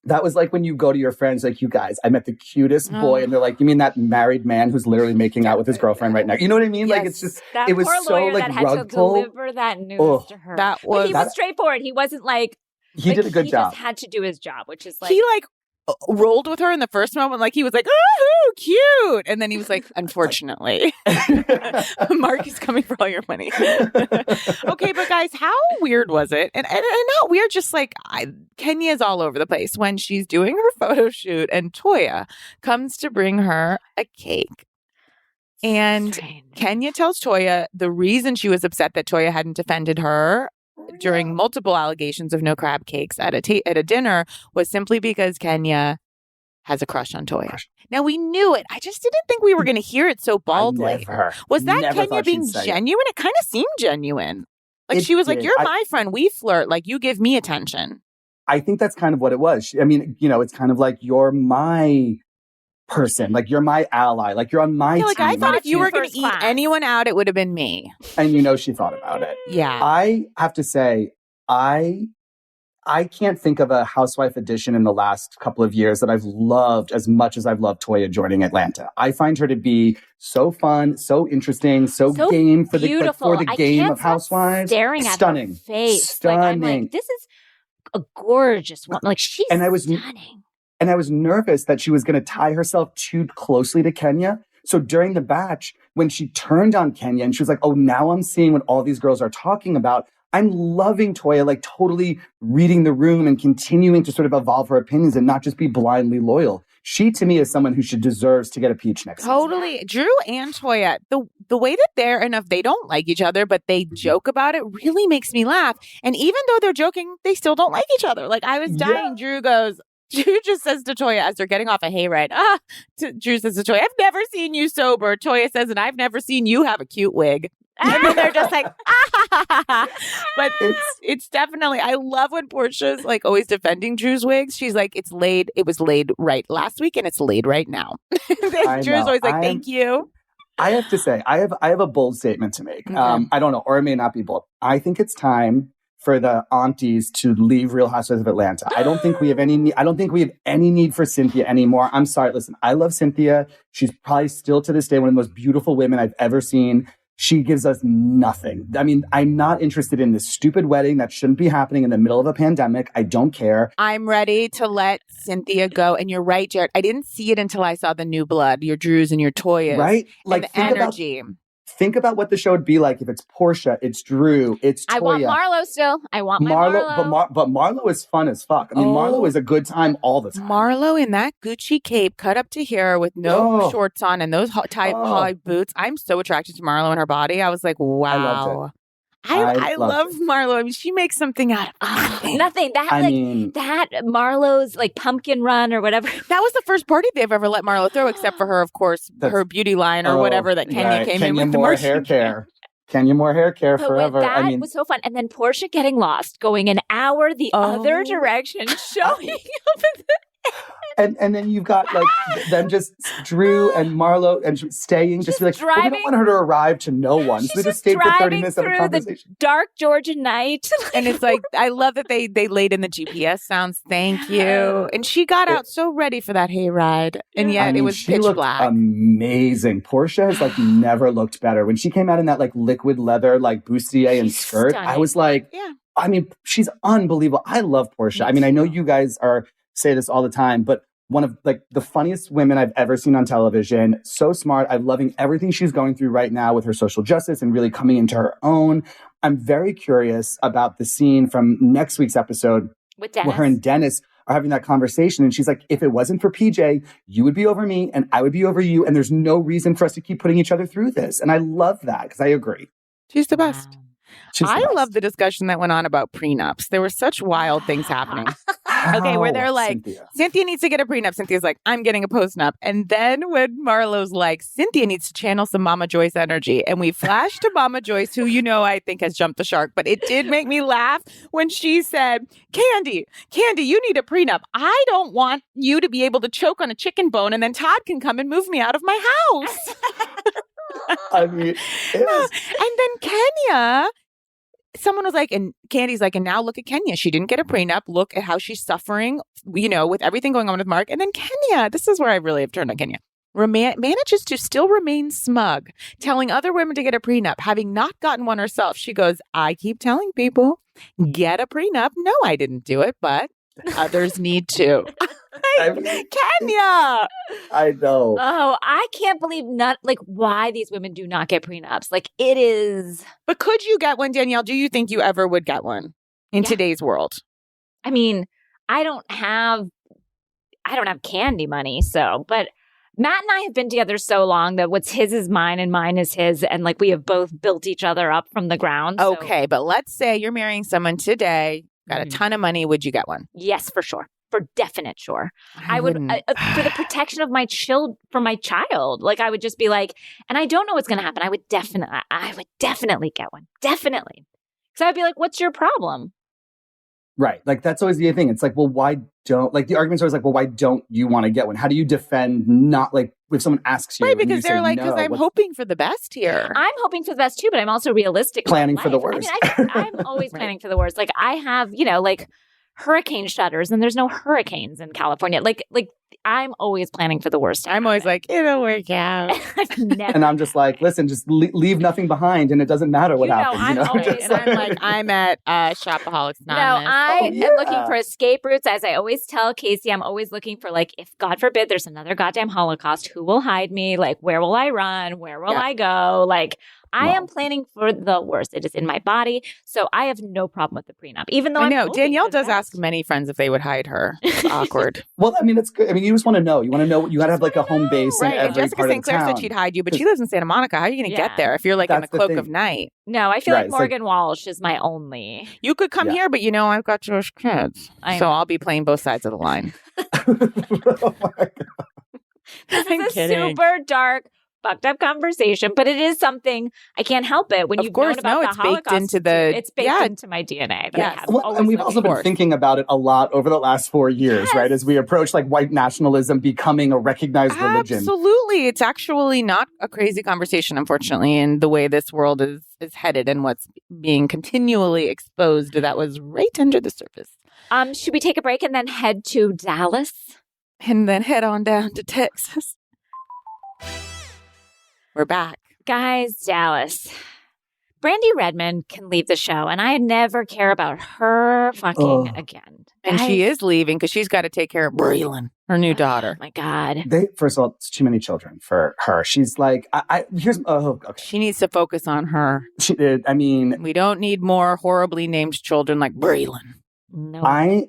That was like when you go to your friends, like, you guys, I met the cutest boy. And they're like, you mean that married man who's literally making out with his girlfriend right now? You know what I mean? Yes. Like, it's just, that it was poor so lawyer like that had rug to pull. deliver that news to her. But he was straightforward. He wasn't like, he did a good job. He just had to do his job, which is like. He like rolled with her in the first moment. Like he was like, oh, cute. And then he was like, unfortunately, Mark is coming for all your money. Okay, but guys, how weird was it? And not weird, just like Kenya's all over the place when she's doing her photo shoot and Toya comes to bring her a cake. And Kenya tells Toya the reason she was upset that Toya hadn't defended her during multiple allegations of no crab cakes at a dinner was simply because Kenya has a crush on Toya. Now, we knew it. I just didn't think we were going to hear it so baldly. Was that Kenya being genuine? It kind of seemed genuine. Like she was like, you're my friend. We flirt. Like you give me attention. I think that's kind of what it was. I mean, it's kind of like you're my person. Like you're my ally. Like you're on my team. Like I thought if you were going to eat anyone out, it would have been me. And she thought about it. Yeah. I have to say, I can't think of a housewife edition in the last couple of years that I've loved as much as I've loved Toya joining Atlanta. I find her to be so fun, so interesting, so game for the game of Housewives. Staring at her face. Stunning. Like, I'm like, this is a gorgeous woman. Like she's stunning. And I was nervous that she was going to tie herself too closely to Kenya. So during the batch, when she turned on Kenya and she was like, oh, now I'm seeing what all these girls are talking about. I'm loving Toya, like totally reading the room and continuing to sort of evolve her opinions and not just be blindly loyal. She, to me, is someone who deserves to get a peach next season. Totally. Drew and Toya, the way that they're enough, they don't like each other, but they joke about it really makes me laugh. And even though they're joking, they still don't like each other. Like I was dying. Yeah. Drew just says to Toya as they're getting off a hayride, Drew says to Toya, I've never seen you sober. Toya says, and I've never seen you have a cute wig. And then they're just like, But it's definitely, I love when Portia's like always defending Drew's wigs. She's like, it was laid right last week and it's laid right now. Drew's always like, thank you. I have to say, I have a bold statement to make. Okay. I don't know, or it may not be bold. I think it's time for the aunties to leave Real Housewives of Atlanta. I don't think we have any. I don't think we have any need for Cynthia anymore. I'm sorry. Listen, I love Cynthia. She's probably still to this day one of the most beautiful women I've ever seen. She gives us nothing. I mean, I'm not interested in this stupid wedding that shouldn't be happening in the middle of a pandemic. I don't care. I'm ready to let Cynthia go. And you're right, Jarett. I didn't see it until I saw the new blood, your Drews and your Toyas. Right? Like the energy. Think about what the show would be like if it's Portia, it's Drew, it's Toya. I want Marlo still. I want my Marlo. But Marlo is fun as fuck. I mean, Marlo is a good time all the time. Marlo in that Gucci cape cut up to here with no shorts on and those high boots. I'm so attracted to Marlo and her body. I was like, wow. I loved it. I love Marlo. I mean, she makes something out of nothing. Nothing. That Marlo's like pumpkin run or whatever. That was the first party they've ever let Marlo throw, except for her, of course, her beauty line or whatever that Kenya came in with. More hair care. Kenya more hair care forever. That was so fun. And then Portia getting lost, going an hour the other direction, showing up at the And then you've got like them just Drew and Marlo and staying just be like, we don't want her to arrive to no one. So they just stayed for 30 minutes of a conversation. The dark Georgia night. And it's like, I love that they laid in the GPS sounds. Thank you. And she got out so ready for that hayride. And yet it was pitch black. Amazing. Portia has like never looked better. When she came out in that like liquid leather, like bustier and skirt, stunning. I was like, I mean, she's unbelievable. I love Portia. I mean, I know you guys say this all the time, but one of like the funniest women I've ever seen on television. So smart. I'm loving everything she's going through right now with her social justice and really coming into her own. I'm very curious about the scene from next week's episode with Dennis. Where her and Dennis are having that conversation. And she's like, if it wasn't for PJ, you would be over me and I would be over you. And there's no reason for us to keep putting each other through this. And I love that because I agree. She's the best. I love the discussion that went on about prenups. There were such wild things happening. Okay, where they're like, Cynthia needs to get a prenup. Cynthia's like, I'm getting a postnup. And then when Marlo's like, Cynthia needs to channel some Mama Joyce energy. And we flash to Mama Joyce, who, you know, I think has jumped the shark. But it did make me laugh when she said, Candy, you need a prenup. I don't want you to be able to choke on a chicken bone and then Todd can come and move me out of my house. I mean, and then Kenya... Someone was like, and Candy's like, and now look at Kenya. She didn't get a prenup. Look at how she's suffering, you know, with everything going on with Mark. And then Kenya, this is where I really have turned on Kenya, manages to still remain smug, telling other women to get a prenup, having not gotten one herself. She goes, I keep telling people, get a prenup. No, I didn't do it, but others need to. Kenya! I know. Oh, I can't believe why these women do not get prenups. Like, it is. But could you get one, Danielle? Do you think you ever would get one in today's world? I mean, I don't have candy money, but Matt and I have been together so long that what's his is mine and mine is his. And like, we have both built each other up from the ground. Okay, but let's say you're marrying someone today, got a ton of money. Would you get one? Yes, for sure. For definite, sure. I would for the protection of my child. Like, I would just be like, and I don't know what's going to happen. I would definitely get one. Definitely. Because I'd be like, what's your problem? Right. Like, that's always the thing. It's like, well, why don't, like, the argument's always like, well, why don't you want to get one? How do you defend not, like, if someone asks you? Right, because they're like, because I'm hoping for the best here. I'm hoping for the best too, but I'm also realistic. Planning for the worst. I mean, I'm always planning for the worst. Like, I have, you know, like, hurricane shutters, and there's no hurricanes in California. Like I'm always planning for the worst. I'm always like, it'll work out. And I'm just like, listen, just leave nothing behind, and it doesn't matter what happens. I'm at Shopaholics Anonymous. No, I am looking for escape routes. As I always tell Casey, I'm always looking for, like, if God forbid there's another goddamn Holocaust, who will hide me? Like, where will I run? Where will I go? Like, I am planning for the worst. It is in my body. So I have no problem with the prenup, even though I know Danielle does ask many friends if they would hide her. It's awkward. Well, I mean, it's good. I mean, you just want to know. You want to know. You got to have like a home base in every Jessica part St. of Clair town. said she'd hide you, but she lives in Santa Monica. How are you going to get there if you're like in the cloak of night? No, I feel like Morgan Walsh is my only. You could come here, but you know I've got Jewish kids. So I'll be playing both sides of the line. Oh my God. This is a super dark fucked up conversation, but it is something I can't help it. When Of you've course, known about no, the it's baked Holocaust, into the- it's baked yeah. into my DNA. That Yes. I have Well, always and we've lived also with. been thinking about it a lot over the last 4 years, Yes. right? As we approach like white nationalism becoming a recognized religion. Absolutely. It's actually not a crazy conversation, unfortunately, in the way this world is headed and what's being continually exposed that was right under the surface. Should we take a break and then head to Dallas? And then head on down to Texas. We're back. Guys, Dallas. Brandy Redmond can leave the show, and I never care about her fucking again. And Guys, she is leaving because she's got to take care of Braylon, her new daughter. my God. First of all, it's too many children for her. She's like, okay. She needs to focus on her. She did. I mean, We don't need more horribly named children like Braylon. No. I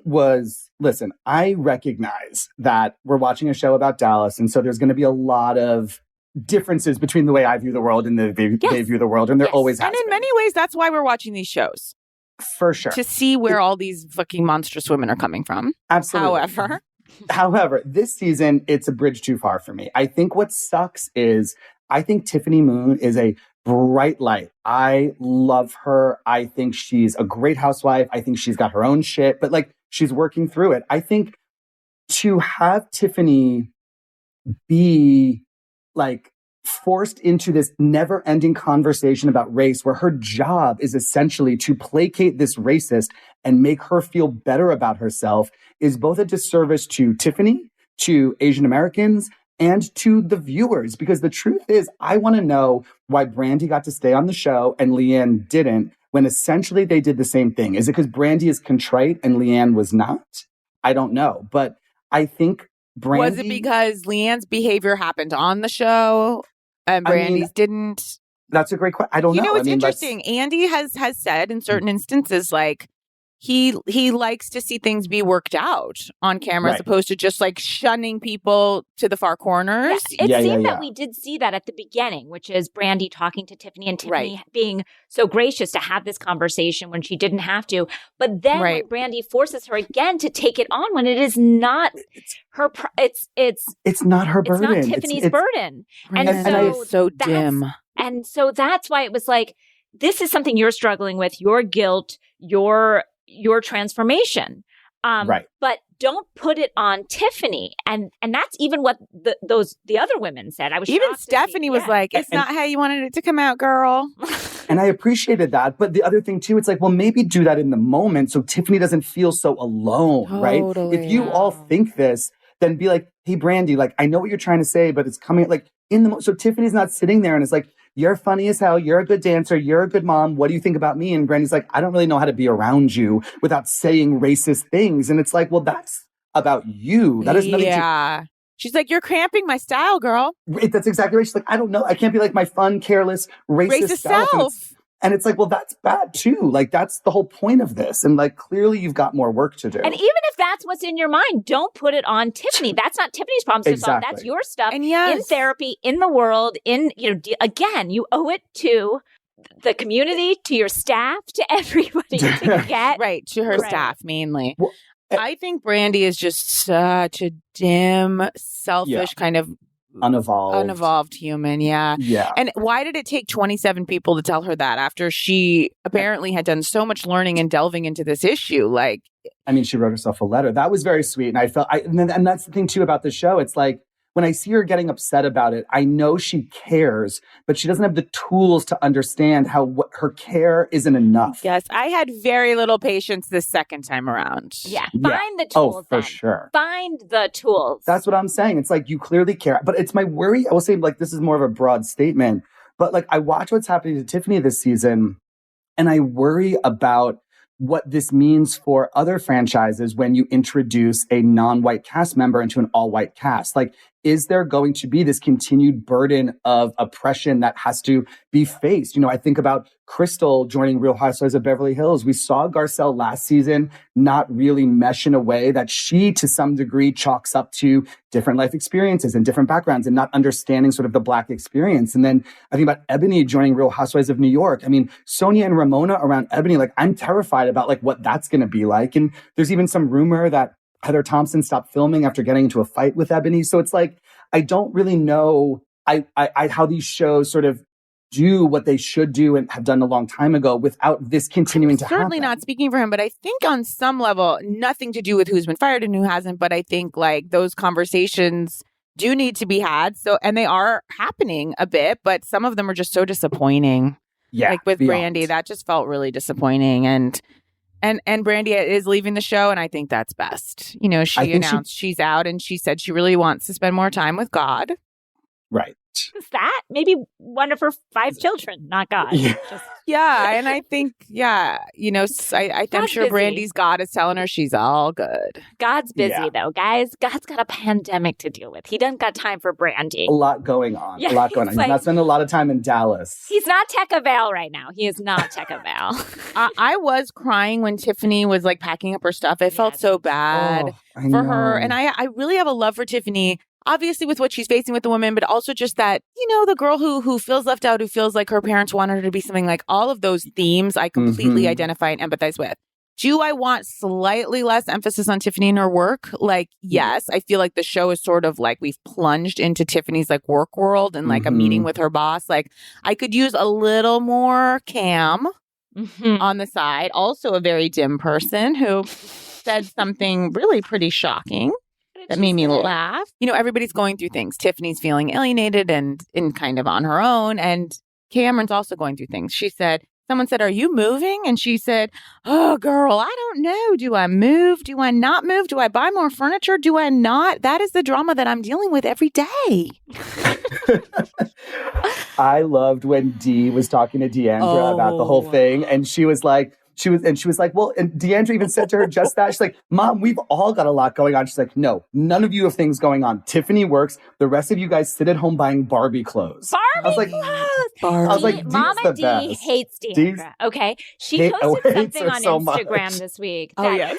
recognize that we're watching a show about Dallas. And so there's going to be a lot of differences between the way I view the world and they view the world. And there always has And in been. many ways, that's why we're watching these shows. For sure. To see where all these fucking monstrous women are coming from. Absolutely. However, this season, it's a bridge too far for me. I think what sucks is I think Tiffany Moon is a bright light. I love her. I think she's a great housewife. I think she's got her own shit, but like she's working through it. I think to have Tiffany be like forced into this never ending conversation about race where her job is essentially to placate this racist and make her feel better about herself is both a disservice to Tiffany, to Asian Americans, and to the viewers. Because the truth is, I want to know why Brandy got to stay on the show and Leanne didn't, when essentially they did the same thing. Is it because Brandy is contrite and Leanne was not? I don't know. But I think Brandy... Was it because Leanne's behavior happened on the show and Brandy's didn't? That's a great question. I don't know. You know, it's I mean, interesting. Andy has said in certain instances, like, he likes to see things be worked out on camera as opposed to just like shunning people to the far corners. It seemed that we did see that at the beginning, which is Brandy talking to Tiffany and Tiffany being so gracious to have this conversation when she didn't have to. But then when Brandy forces her again to take it on when it is not her, it's not her burden. It's not Tiffany's burden. And it's so dim. And so that's why it was like, this is something you're struggling with, your guilt, your transformation. But don't put it on Tiffany. And that's even what the other women said. I was even Stephanie was like, it's not how you wanted it to come out, girl. And I appreciated that. But the other thing too, it's like, well, maybe do that in the moment so Tiffany doesn't feel so alone, right? If you all think this, then be like, hey, Brandy, like, I know what you're trying to say, but it's coming like in the moment. So Tiffany's not sitting there and it's like, you're funny as hell. You're a good dancer. You're a good mom. What do you think about me? And Brandy's like, I don't really know how to be around you without saying racist things. And it's like, well, that's about you. That is nothing to... She's like, you're cramping my style, girl. That's exactly right. She's like, I don't know. I can't be like my fun, careless, racist self. And it's like, well, that's bad too. Like, that's the whole point of this. And like, clearly you've got more work to do. And even if that's what's in your mind, don't put it on Tiffany. That's not Tiffany's problem to solve. That's your stuff in therapy, in the world, again, you owe it to the community, to your staff, to everybody to get. To her staff mainly. Well, I think Brandy is just such a dim, selfish kind of unevolved human. Yeah. And why did it take 27 people to tell her that after she apparently had done so much learning and delving into this issue? Like, I mean, she wrote herself a letter. That was very sweet. And I felt, and that's the thing too about the show. It's like, when I see her getting upset about it, I know she cares, but she doesn't have the tools to understand how what her care isn't enough. Yes, I had very little patience this second time around. Yeah, find the tools. Oh, for sure. Find the tools. That's what I'm saying. It's like, you clearly care, but it's my worry. I will say, like, this is more of a broad statement, but like, I watch what's happening to Tiffany this season, and I worry about what this means for other franchises when you introduce a non-white cast member into an all-white cast. Like, is there going to be this continued burden of oppression that has to be faced? You know, I think about Crystal joining Real Housewives of Beverly Hills. We saw Garcelle last season not really mesh in a way that she, to some degree, chalks up to different life experiences and different backgrounds and not understanding sort of the Black experience. And then I think about Ebony joining Real Housewives of New York. I mean, Sonia and Ramona around Ebony, like, I'm terrified about like what that's going to be like. And there's even some rumor that Heather Thompson stopped filming after getting into a fight with Ebony. So it's like, I don't really know how these shows sort of do what they should do and have done a long time ago without this continuing to happen. Certainly not speaking for him, but I think on some level, nothing to do with who's been fired and who hasn't, but I think like those conversations do need to be had. So, and they are happening a bit, but some of them are just so disappointing. Yeah. Like with beyond. Brandi, that just felt really disappointing. And Brandi is leaving the show, and I think that's best. You know, she announced she's out, and she said she really wants to spend more time with God. Right. Is that maybe one of her 5 children, not God? Yeah. Yeah, and I think, you know, I'm sure busy. Brandi's God is telling her she's all good. God's busy, though, guys. God's got a pandemic to deal with. He doesn't got time for Brandi. A lot going on. Yeah, a lot going on. He's not spending a lot of time in Dallas. He's not Tech Avail right now. He is not Tech Avail. I was crying when Tiffany was like packing up her stuff. It felt so bad for her. And I really have a love for Tiffany. Obviously, with what she's facing with the woman, but also just that, you know, the girl who feels left out, who feels like her parents wanted her to be something, like all of those themes I completely identify and empathize with. Do I want slightly less emphasis on Tiffany and her work? Like, yes, I feel like the show is sort of like we've plunged into Tiffany's like work world and like a meeting with her boss. Like, I could use a little more Cam on the side. Also a very dim person who said something really pretty shocking. That made me laugh. You know, everybody's going through things. Tiffany's feeling alienated and kind of on her own. And Cameron's also going through things. Someone said, "Are you moving?" And she said, "Oh, girl, I don't know. Do I move? Do I not move? Do I buy more furniture? Do I not?" That is the drama that I'm dealing with every day. I loved when Dee was talking to Deandra about the whole thing. And she was like, well, and Deandra even said to her just that. She's like, Mom, we've all got a lot going on. She's like, no, none of you have things going on. Tiffany works. The rest of you guys sit at home buying Barbie clothes. Barbie clothes. I was like, Mama D best. hates Deandra. Okay. She posted something on Instagram this week.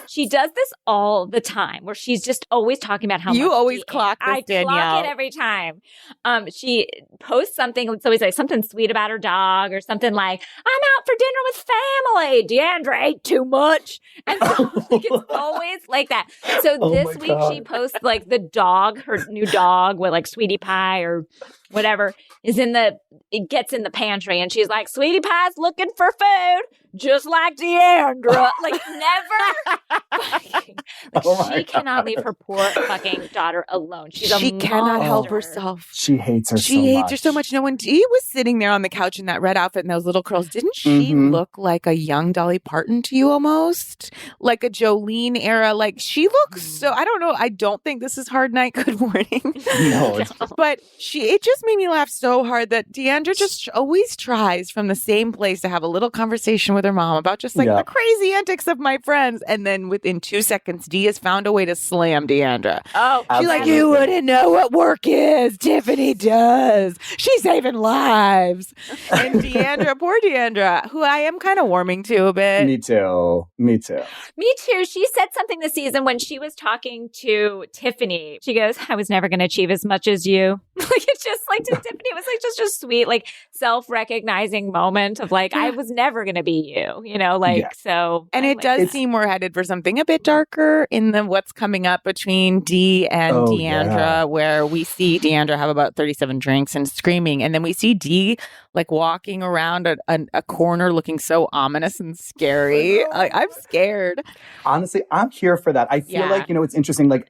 She does this all the time where she's just always talking about how you much always clock this, Danielle. I clock it every time. She posts something. It's always like something sweet about her dog or something like, I'm out for dinner with family. Deandra ate too much. And so it's always like that. So this week she posts like the dog, her new dog with like Sweetie Pie or whatever it gets in the pantry and she's like, Sweetie Pie's looking for food, just like Deandra. Like never. She cannot leave her poor fucking daughter alone. She cannot help herself. She hates her so much. No, when Dee was sitting there on the couch in that red outfit and those little curls, didn't she look like a young Dolly Parton to you almost? Like a Jolene era. Like she looks so, I don't know. I don't think this is Hard Night, Good Morning. No. But it just made me laugh so hard that Deandra just always tries from the same place to have a little conversation with her mom about just like the crazy antics of my friends. And then within 2 seconds, Dee has found a way to slam Deandra. Oh, she's like, you wouldn't know what work is. Tiffany does. She's saving lives. And Deandra, poor Deandra, who I am kind of warming to a bit. Me too. Me too. She said something this season when she was talking to Tiffany. She goes, I was never going to achieve as much as you. Like, it's just like to Tiffany, it was like just a sweet, like self-recognizing moment of like, I was never going to be you, you know, like, so. And it does seem we're headed for something a bit darker in the what's coming up between Dee and Deandra, where we see Deandra have about 37 drinks and screaming. And then we see Dee like walking around a corner looking so ominous and scary. I'm scared. Honestly, I'm here for that. I feel like, you know, it's interesting. Like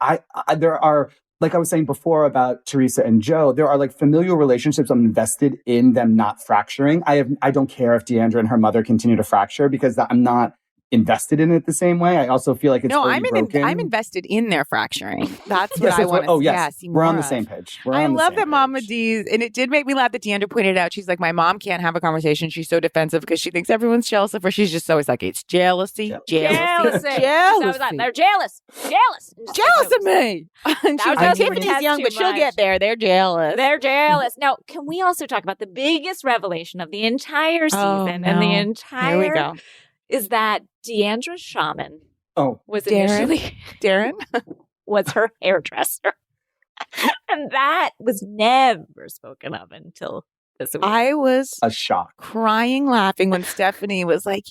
there are, like I was saying before about Teresa and Joe, there are like familial relationships I'm invested in them not fracturing. I don't care if Deandra and her mother continue to fracture because I'm not invested in it the same way. I also feel like it's broken. I'm invested in their fracturing. That's what I want to see. We're on the same page. I love that Mama D's, and it did make me laugh that Deandra pointed out, she's like, my mom can't have a conversation. She's so defensive because she thinks everyone's jealous of her. She's just always like, it's jealousy. Jealousy. They're jealous of me. And Tiffany's young, but she'll get there. They're jealous. Now, can we also talk about the biggest revelation of the entire season and the entire... Here we go. Is that Deandra Shaman was Darren was her hairdresser. And that was never spoken of until this week. I was a shock. crying laughing when Stephanie was like,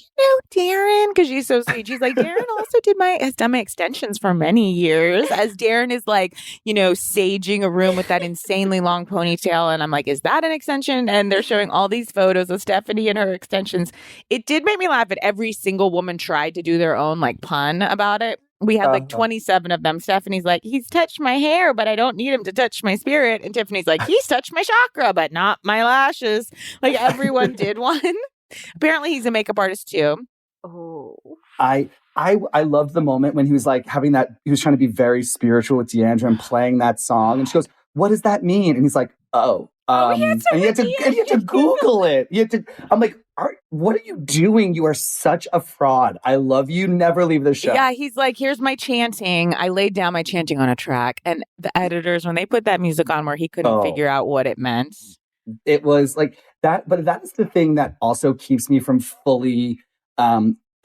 Darren, because she's so sweet. She's like, Darren also has done my extensions for many years, as Darren is like, saging a room with that insanely long ponytail. And I'm like, is that an extension? And they're showing all these photos of Stephanie and her extensions. It did make me laugh that every single woman tried to do their own like pun about it. We had like 27 of them. Stephanie's like, he's touched my hair, but I don't need him to touch my spirit. And Tiffany's like, he's touched my chakra, but not my lashes. Like everyone did one. Apparently he's a makeup artist too. Oh. I loved the moment when he was like he was trying to be very spiritual with Deandra and playing that song. And she goes, what does that mean? And he's like, and he had to Google it. I'm like, what are you doing? You are such a fraud. I love you. Never leave the show. Yeah, he's like, here's my chanting. I laid down my chanting on a track. And the editors, when they put that music on where he couldn't figure out what it meant. It was like that. But that is the thing that also keeps me from fully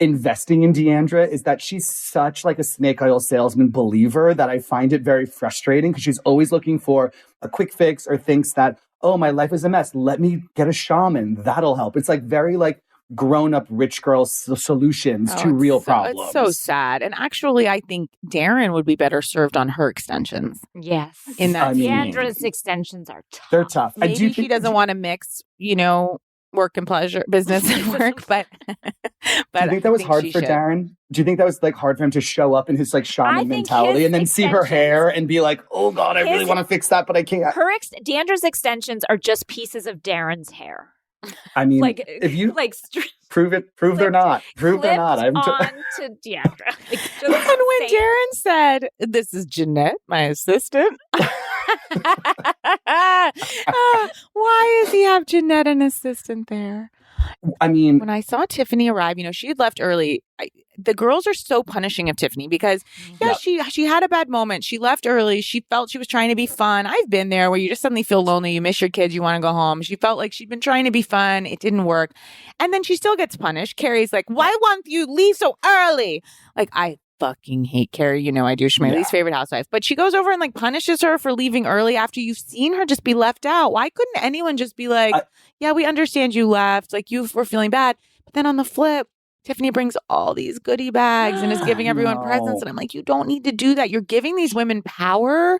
investing in Deandra, is that she's such like a snake oil salesman believer that I find it very frustrating, because she's always looking for a quick fix or thinks that, my life is a mess. Let me get a shaman. That'll help. It's like very like grown-up rich girl solutions to real problems. It's so sad. And actually, I think Darren would be better served on her extensions. Yes. In that Deandra's extensions are tough. They're tough. Maybe she doesn't want to mix, work and pleasure, business and work, but do you think that was hard for Darren? Do you think that was like hard for him to show up in his like shaman mentality and then see her hair and be like, oh God, I really want to fix that, but I can't? Deandra's extensions are just pieces of Darren's hair. I mean, if you prove they're not. Prove they're not. I'm on to Deandra. And when Darren said, "This is Jeanette, my assistant," why does he have Jeanette, an assistant there? I mean, when I saw Tiffany arrive, she had left early. The girls are so punishing of Tiffany because, she had a bad moment. She left early. She felt she was trying to be fun. I've been there where you just suddenly feel lonely. You miss your kids. You want to go home. She felt like she'd been trying to be fun. It didn't work. And then she still gets punished. Carrie's like, why won't you leave so early? Like, I fucking hate Carrie. I do. She's my least favorite housewife. But she goes over and like punishes her for leaving early after you've seen her just be left out. Why couldn't anyone just be like, yeah, we understand you left. Like, you were feeling bad. But then on the flip, Tiffany brings all these goodie bags and is giving everyone presents. And I'm like, you don't need to do that. You're giving these women power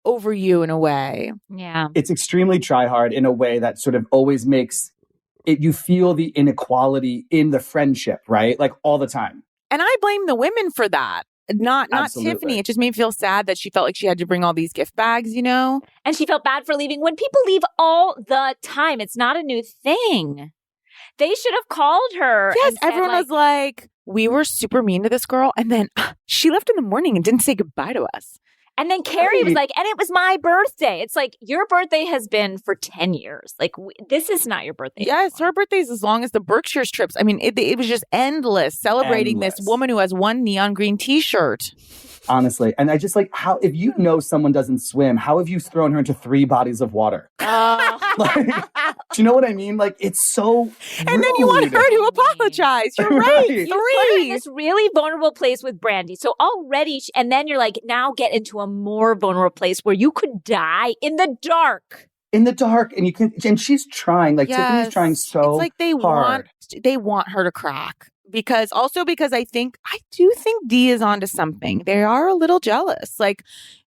over you in a way. Yeah. It's extremely try hard in a way that sort of always makes it, you feel the inequality in the friendship, right? Like all the time. And I blame the women for that. Not Absolutely. Tiffany. It just made me feel sad that she felt like she had to bring all these gift bags, And she felt bad for leaving when people leave all the time. It's not a new thing. They should have called her. Yes, everyone was like, we were super mean to this girl. And then she left in the morning and didn't say goodbye to us. And then Carrie was like, and it was my birthday. It's like, your birthday has been for 10 years. Like, this is not your birthday. Yes, her birthday's as long as the Berkshire's trips. I mean, it was just endless celebrating this woman who has one neon green T-shirt. Honestly. And I just like, if you know someone doesn't swim, how have you thrown her into 3 bodies of water? Like, do you know what I mean? Like, it's so rude. And then you want her to apologize. You're right. 3. You put her in this really vulnerable place with Brandy. So already, and then you're like, now get into a more vulnerable place where you could die in the dark. In the dark, and you can, and she's trying. Like, Tiffany's trying so hard. It's like they want her to crack. Because I do think Dee is onto something. They are a little jealous. Like,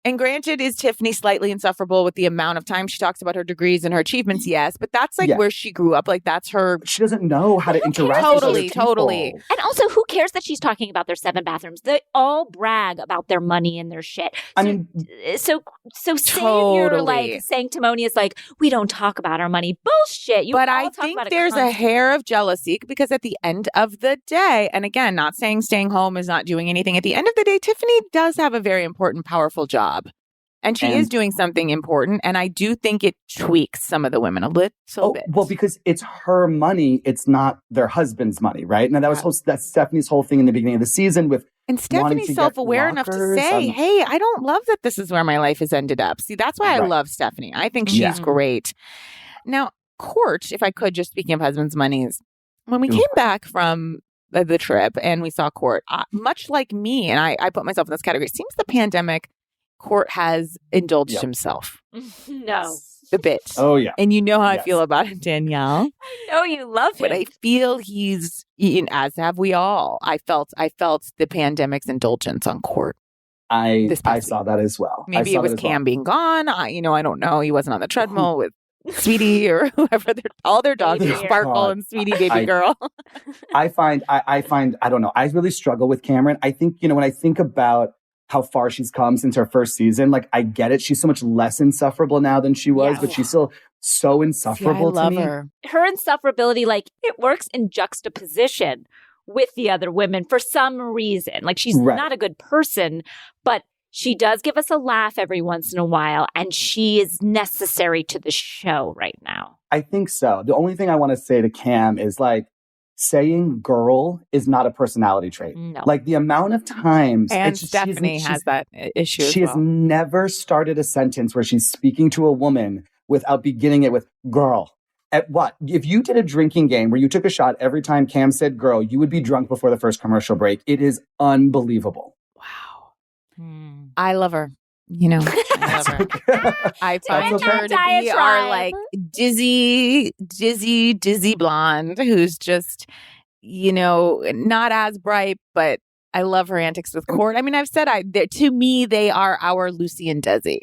and granted, is Tiffany slightly insufferable with the amount of time she talks about her degrees and her achievements? Yes. But that's like where she grew up. Like, that's her. She doesn't know how to interact with other people. Totally. And also, who cares that she's talking about their 7 bathrooms? They all brag about their money and their shit. So saying you're like sanctimonious, like, we don't talk about our money. Bullshit. But I think there's a hair of jealousy because at the end of the day, and again, not saying staying home is not doing anything. At the end of the day, Tiffany does have a very important, powerful job. And she is doing something important. And I do think it tweaks some of the women a little bit. Well, because it's her money. It's not their husband's money, right? Now, that's Stephanie's whole thing in the beginning of the season with. And Stephanie's self-aware enough to say, hey, I don't love that this is where my life has ended up. See, that's why I love Stephanie. I think she's great. Now, Court, if I could, just speaking of husband's monies, when we came back from the trip and we saw Court, much like me, and I put myself in this category, it seems the pandemic, Court has indulged himself. No. the bit. Oh, yeah. And you know how I Yes. feel about Danielle. I know you love him. But I feel he's, as have we all. I felt the pandemic's indulgence on court. I This past saw that as well. Maybe it was Cam being gone. I don't know. He wasn't on the treadmill with Sweetie or whoever. All their dogs Baby are Sparkle God. and Sweetie Baby Girl. I find, I don't know. I really struggle with Cameron. I think, when I think about how far she's come since her first season, like, I get it. She's so much less insufferable now than she was, but she's still so insufferable I love to me. her. Her insufferability, like, it works in juxtaposition with the other women for some reason. Like, she's not a good person, but she does give us a laugh every once in a while, and she is necessary to the show right now. I think so. The only thing I want to say to Cam is, like, saying girl is not a personality trait. No. Like, the amount of times... And Stephanie has that issue She as has well. never started a sentence where she's speaking to a woman without beginning it with girl. At what? If you did a drinking game where you took a shot every time Cam said girl, you would be drunk before the first commercial break. It is unbelievable. Wow. I love her. I love her. I find okay. her to be our, like, dizzy blonde who's just, not as bright, but I love her antics with Court. I mean, I've said to me, they are our Lucy and Desi.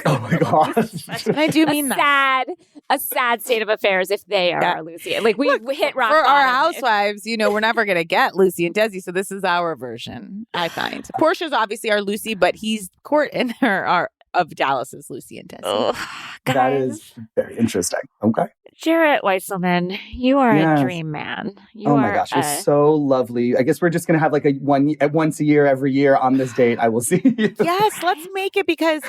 Oh my gosh. And I do mean that. A sad state of affairs if they are our Lucy. Like, we hit rock For our bottom. housewives, we're never going to get Lucy and Desi, so this is our version, I find. Portia's obviously our Lucy, but Court and her are of Dallas's Lucy and Desi. Oh, guys. That is very interesting. Okay. Jarett Wieselman, you are Yes. a dream man. You Oh my are gosh, you're so lovely. I guess we're just gonna have like once a year, every year on this date. I will see you. Yes, let's make it, because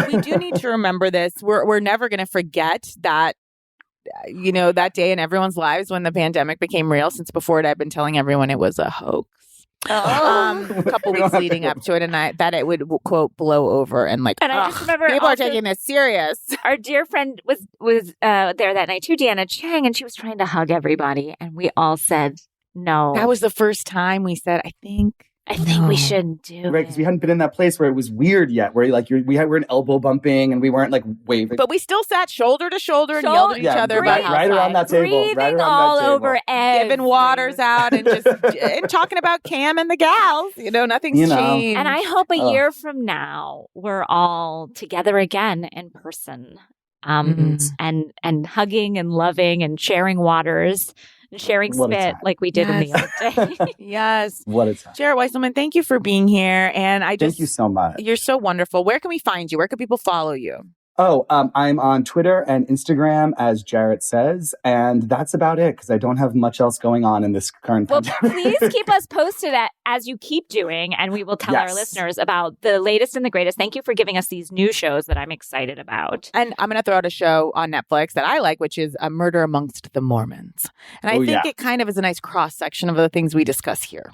we do need to remember this. We're never going to forget that, that day in everyone's lives when the pandemic became real. Since before it, I've been telling everyone it was a hoax. A couple weeks leading up to it, and that it would, quote, blow over, and like, And I just remember people are also- taking this serious. Our dear friend was there that night too, Deanna Chang, and she was trying to hug everybody, and we all said no. That was the first time we said, I think we shouldn't do Right, because we hadn't been in that place where it was weird yet, where like we're an elbow bumping and we weren't like waving. But we still sat shoulder to shoulder and yelled at each other about right around that table, breathing right around all that table. over giving waters out and just and talking about Cam and the gals. Nothing's changed. And I hope a year from now we're all together again in person, and hugging and loving and sharing waters and sharing What a spit time. like we did in the old days. Yes. What a time. Jarett Wieselman, thank you for being here. And Thank you so much. You're so wonderful. Where can we find you? Where can people follow you? Oh, I'm on Twitter and Instagram, as Jarett says, and that's about it because I don't have much else going on in this current Well, pandemic. please keep us posted as you keep doing, and we will tell our listeners about the latest and the greatest. Thank you for giving us these new shows that I'm excited about. And I'm going to throw out a show on Netflix that I like, which is A Murder Amongst the Mormons. And I think it kind of is a nice cross section of the things we discuss here.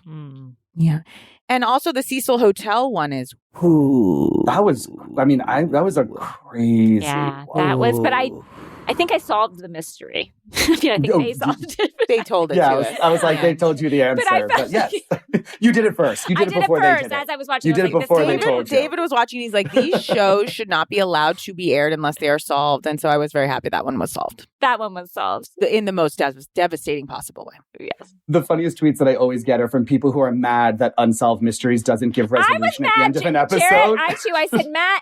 Yeah. And also the Cecil Hotel one is that was a crazy. Yeah, that was, but I think I solved the mystery. I think they solved it. They told it Yeah, to us. I was like, they told you the answer. But I felt yes, you did it first. You did it before they did it. As I was watching. You did it before they told you. David was watching. He's like, these shows should not be allowed to be aired unless they are solved. And so I was very happy that one was solved. That one was solved. In the most devastating possible way. Yes. The funniest tweets that I always get are from people who are mad that Unsolved Mysteries doesn't give resolution at the end of an episode. Jarett, I said, Matt,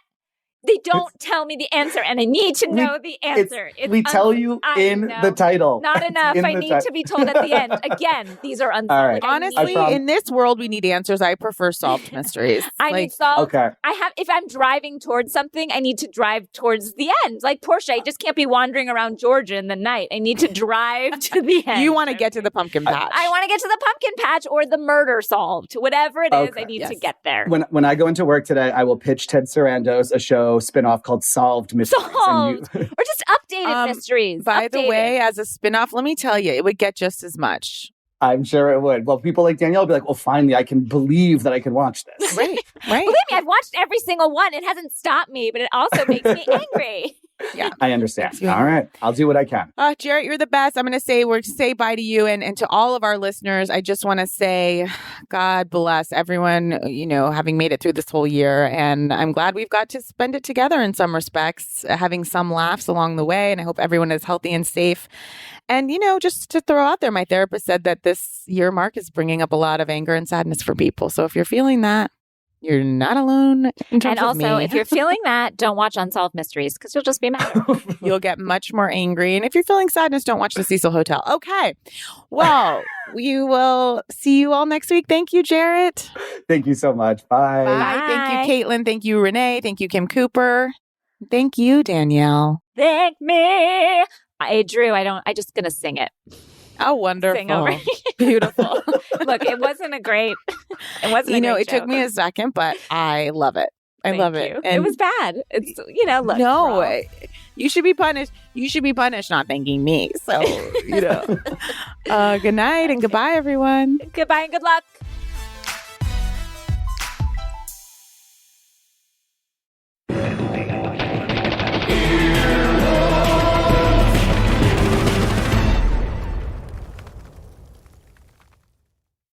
they don't tell me the answer, and I need to know the answer. We tell you in the title. Not enough. I need to be told at the end. Again, these are unsolved. All right. Honestly, in this world, we need answers. I prefer solved mysteries. I need solved. Okay. If I'm driving towards something, I need to drive towards the end. Like Portia, I just can't be wandering around Georgia in the night. I need to drive to the end. You want to get to the pumpkin patch. I want to get to the pumpkin patch or the murder solved. Whatever it is, I need to get there. When I go into work today, I will pitch Ted Sarandos a show spinoff called Solved Mysteries. Or just updated mysteries. By the way, as a spinoff, let me tell you, it would get just as much. I'm sure it would. Well, people like Danielle will be like, well, finally, I can believe that I can watch this. Right. Believe me, I've watched every single one. It hasn't stopped me, but it also makes me angry. Yeah. I understand. Thanks, you. All right. I'll do what I can. Jarett, you're the best. I'm going to say bye to you and to all of our listeners. I just want to say, God bless everyone, having made it through this whole year. And I'm glad we've got to spend it together in some respects, having some laughs along the way. And I hope everyone is healthy and safe. And, just to throw out there, my therapist said that this year mark is bringing up a lot of anger and sadness for people. So if you're feeling that, you're not alone in terms and also, of me. if you're feeling that, don't watch Unsolved Mysteries because you'll just be mad. You'll get much more angry. And if you're feeling sadness, don't watch the Cecil Hotel. Okay. Well, we will see you all next week. Thank you, Jarett. Thank you so much. Bye. Bye. Thank you, Caitlin. Thank you, Renee. Thank you, Kim Cooper. Thank you, Danielle. Thank me. Drew, I just going to sing it. Oh, wonderful. Sing over. Beautiful. Look, it wasn't a great it took me a second, but I love it. I love it. And it was bad. It's, look. No, you should be punished. You should be punished not thanking me. So, good night and goodbye, everyone. Goodbye and good luck.